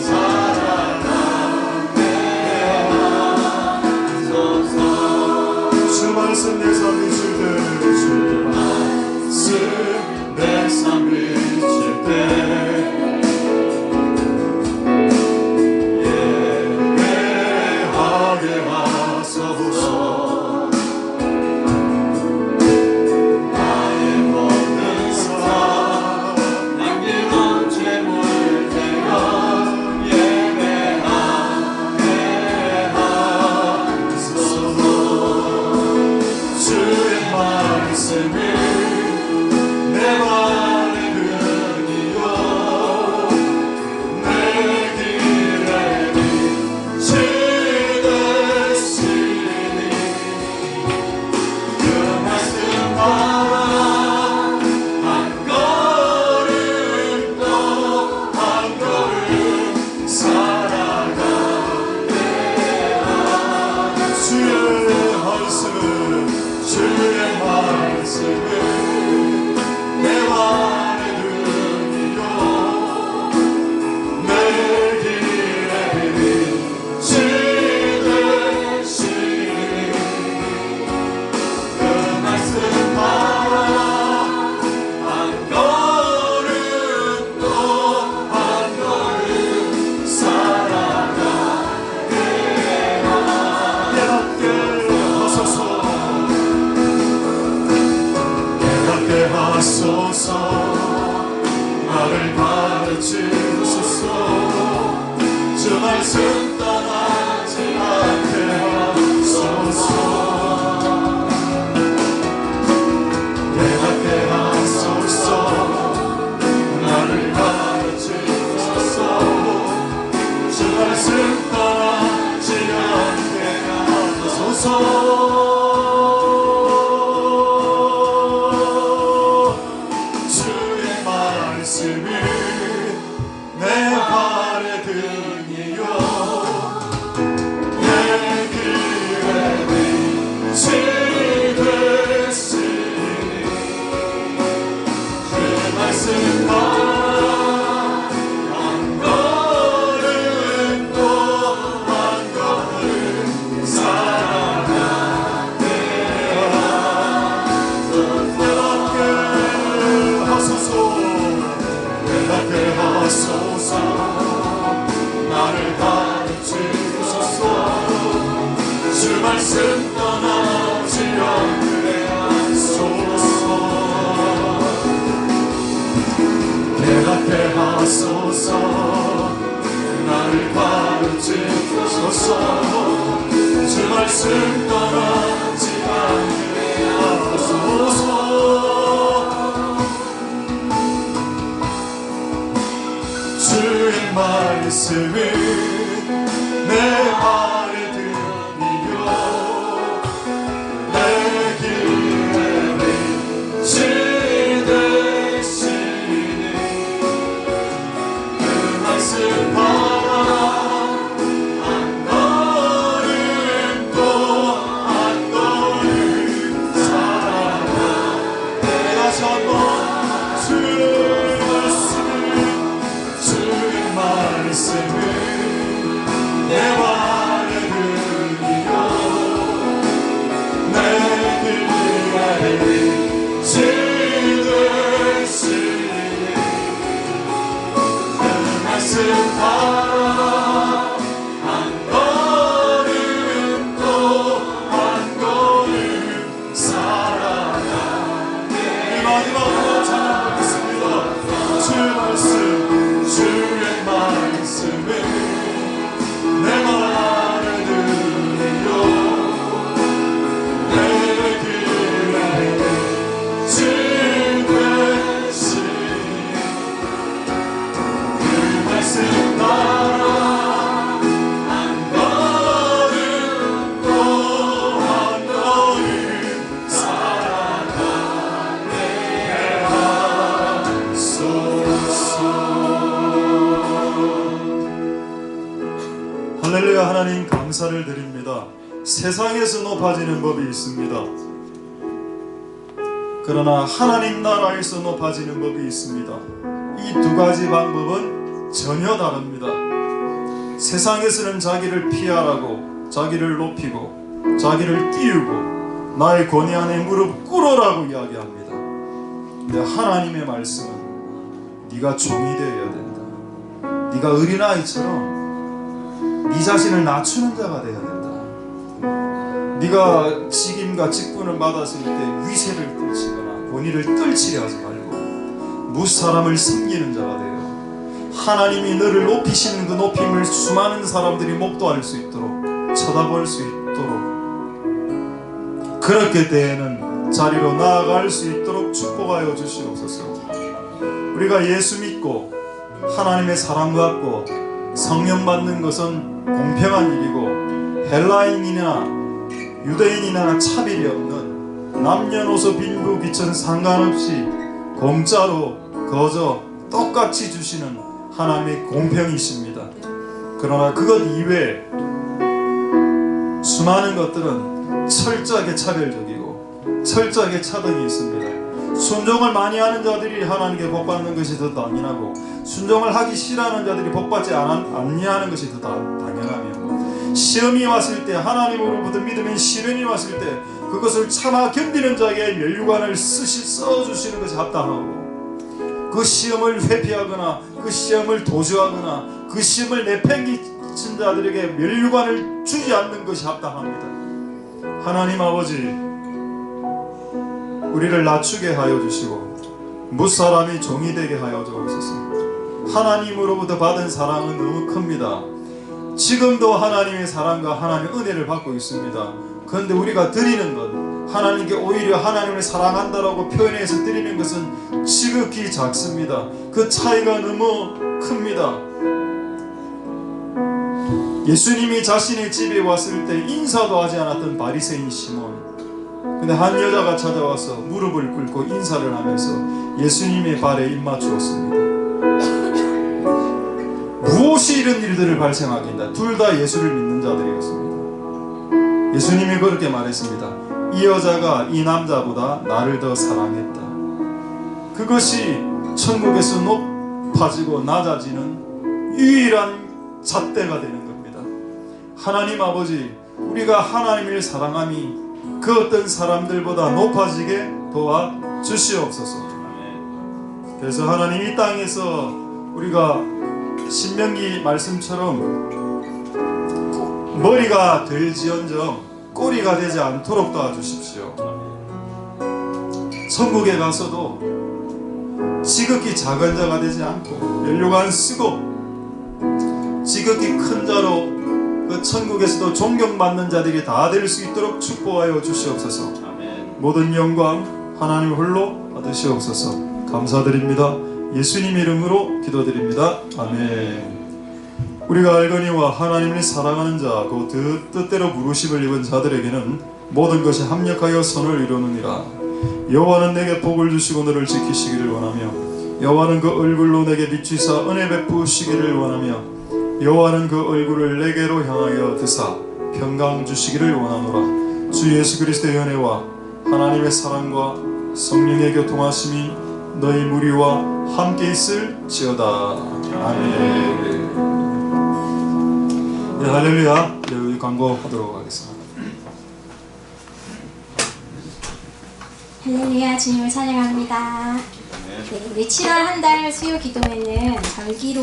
살아가게 하소서. 주 말씀 내 삶이 쉴때 주 말씀 내 삶을 쉴때 예배하게 하소서. 나의 모든 삶 남김없 죄물 되어 예배하게 하소서. 주의 말씀을 내 발의 근이요 내 길의 빛이 되시니 그 말씀 따라 한 걸음 또 한 걸음 살아가게 주의 말씀은 주의 말씀은 내 발의 등이요 내 길의 빛이 되시니 그 말씀 따라 한 걸음 또 한 걸음 살아가게 깨닫게 하소서. 깨닫게 하소서. 나를 가르치소서. 주 말씀 떠나지 않게 하소서. 깨닫게 하소서. 나를 가르치소서. 주 말씀 떠나지 않게 하소서. 주의 말씀은 내 발의 등이요 내 길의 빛이 되시니 그 말씀 따라 한 걸음 또 한 걸음 살아가게 하소서. 깨닫게 하소서. 나를 가르치소서. 주 말씀 떠나지 않게 하소서. 깨닫게 하소서. 나를 가르치소서. 주 말씀 떠나지 않게 하소서. 주의 말씀은 내 발의 등이요 내 길의 빛이 되시니 그 말씀 따라 한 걸음 또 한 걸음 살아가게. 다시 한번 주의 말씀은 세상에서 높아지는 법이 있습니다. 그러나 하나님 나라에서 높아지는 법이 있습니다. 이 두 가지 방법은 전혀 다릅니다. 세상에서는 자기를 피하라고, 자기를 높이고, 자기를 띄우고, 나의 권위 안에 무릎 꿇으라고 이야기합니다. 근데 하나님의 말씀은 네가 종이 되어야 된다. 네가 어린아이처럼 네 자신을 낮추는 자가 되어야 된다. 네가 직임과 직분을 받았을 때 위세를 떨치거나 권위를 떨치려 하지 말고 무사람을 섬기는 자가 되어 하나님이 너를 높이시는 그 높임을 수많은 사람들이 목도할 수 있도록, 쳐다볼 수 있도록, 그렇게 때에는 자리로 나아갈 수 있도록 축복하여 주시옵소서. 우리가 예수 믿고 하나님의 사랑 받고 성령 받는 것은 공평한 일이고 헬라인이나 유대인이나 차별이 없는 남녀노소 빈부 귀천 상관없이 공짜로 거저 똑같이 주시는 하나님의 공평이십니다. 그러나 그것 이외에 수많은 것들은 철저하게 차별적이고 철저하게 차등이 있습니다. 순종을 많이 하는 자들이 하나님께 복받는 것이 더 당연하고 순종을 하기 싫어하는 자들이 복받지 않냐는 것이 더 당연하며 시험이 왔을 때 하나님으로부터 믿음의 시련이 왔을 때 그것을 참아 견디는 자에게 면류관을 써주시는 것이 합당하고 그 시험을 회피하거나 그 시험을 도주하거나 그 시험을 내팽개친 자들에게 면류관을 주지 않는 것이 합당합니다. 하나님 아버지, 우리를 낮추게 하여 주시고 무사람이 종이 되게 하여 주옵소서. 하나님으로부터 받은 사랑은 너무 큽니다. 지금도 하나님의 사랑과 하나님의 은혜를 받고 있습니다. 그런데 우리가 드리는 것, 하나님께 오히려 하나님을 사랑한다라고 표현해서 드리는 것은 지극히 작습니다. 그 차이가 너무 큽니다. 예수님이 자신의 집에 왔을 때 인사도 하지 않았던 바리새인 시몬, 근데 한 여자가 찾아와서 무릎을 꿇고 인사를 하면서 예수님의 발에 입맞추었습니다. 무엇이 이런 일들을 발생하긴다. 둘 다 예수를 믿는 자들이었습니다. 예수님이 그렇게 말했습니다. 이 여자가 이 남자보다 나를 더 사랑했다. 그것이 천국에서 높아지고 낮아지는 유일한 잣대가 되는 겁니다. 하나님 아버지, 우리가 하나님을 사랑함이 그 어떤 사람들보다 높아지게 도와주시옵소서. 그래서 하나님 이 땅에서 우리가 신명기 말씀처럼 머리가 될지언정 꼬리가 되지 않도록 도와주십시오. 천국에 가서도 지극히 작은 자가 되지 않고 면류관 쓰고 지극히 큰 자로 그 천국에서도 존경받는 자들이 다 될 수 있도록 축복하여 주시옵소서. 모든 영광 하나님 홀로 받으시옵소서. 감사드립니다. 예수님 이름으로 기도드립니다. 아멘. 우리가 알거니와 하나님을 사랑하는 자, 그 뜻대로 부르심을 입은 자들에게는 모든 것이 합력하여 선을 이루느니라. 여호와는 내게 복을 주시고 너를 지키시기를 원하며 여호와는 그 얼굴로 내게 비추사 은혜 베푸시기를 원하며 여호와는 그 얼굴을 내게로 향하여 드사 평강 주시기를 원하노라. 주 예수 그리스도의 은혜와 하나님의 사랑과 성령의 교통하심이 너희 무리와 함께 있을지어다. 아멘. 네, 할렐루야. 네, 광고하도록 하겠습니다. 할렐루야, 주님을 찬양합니다. 네, 우리 7월 한 달 수요 기도회는 절기로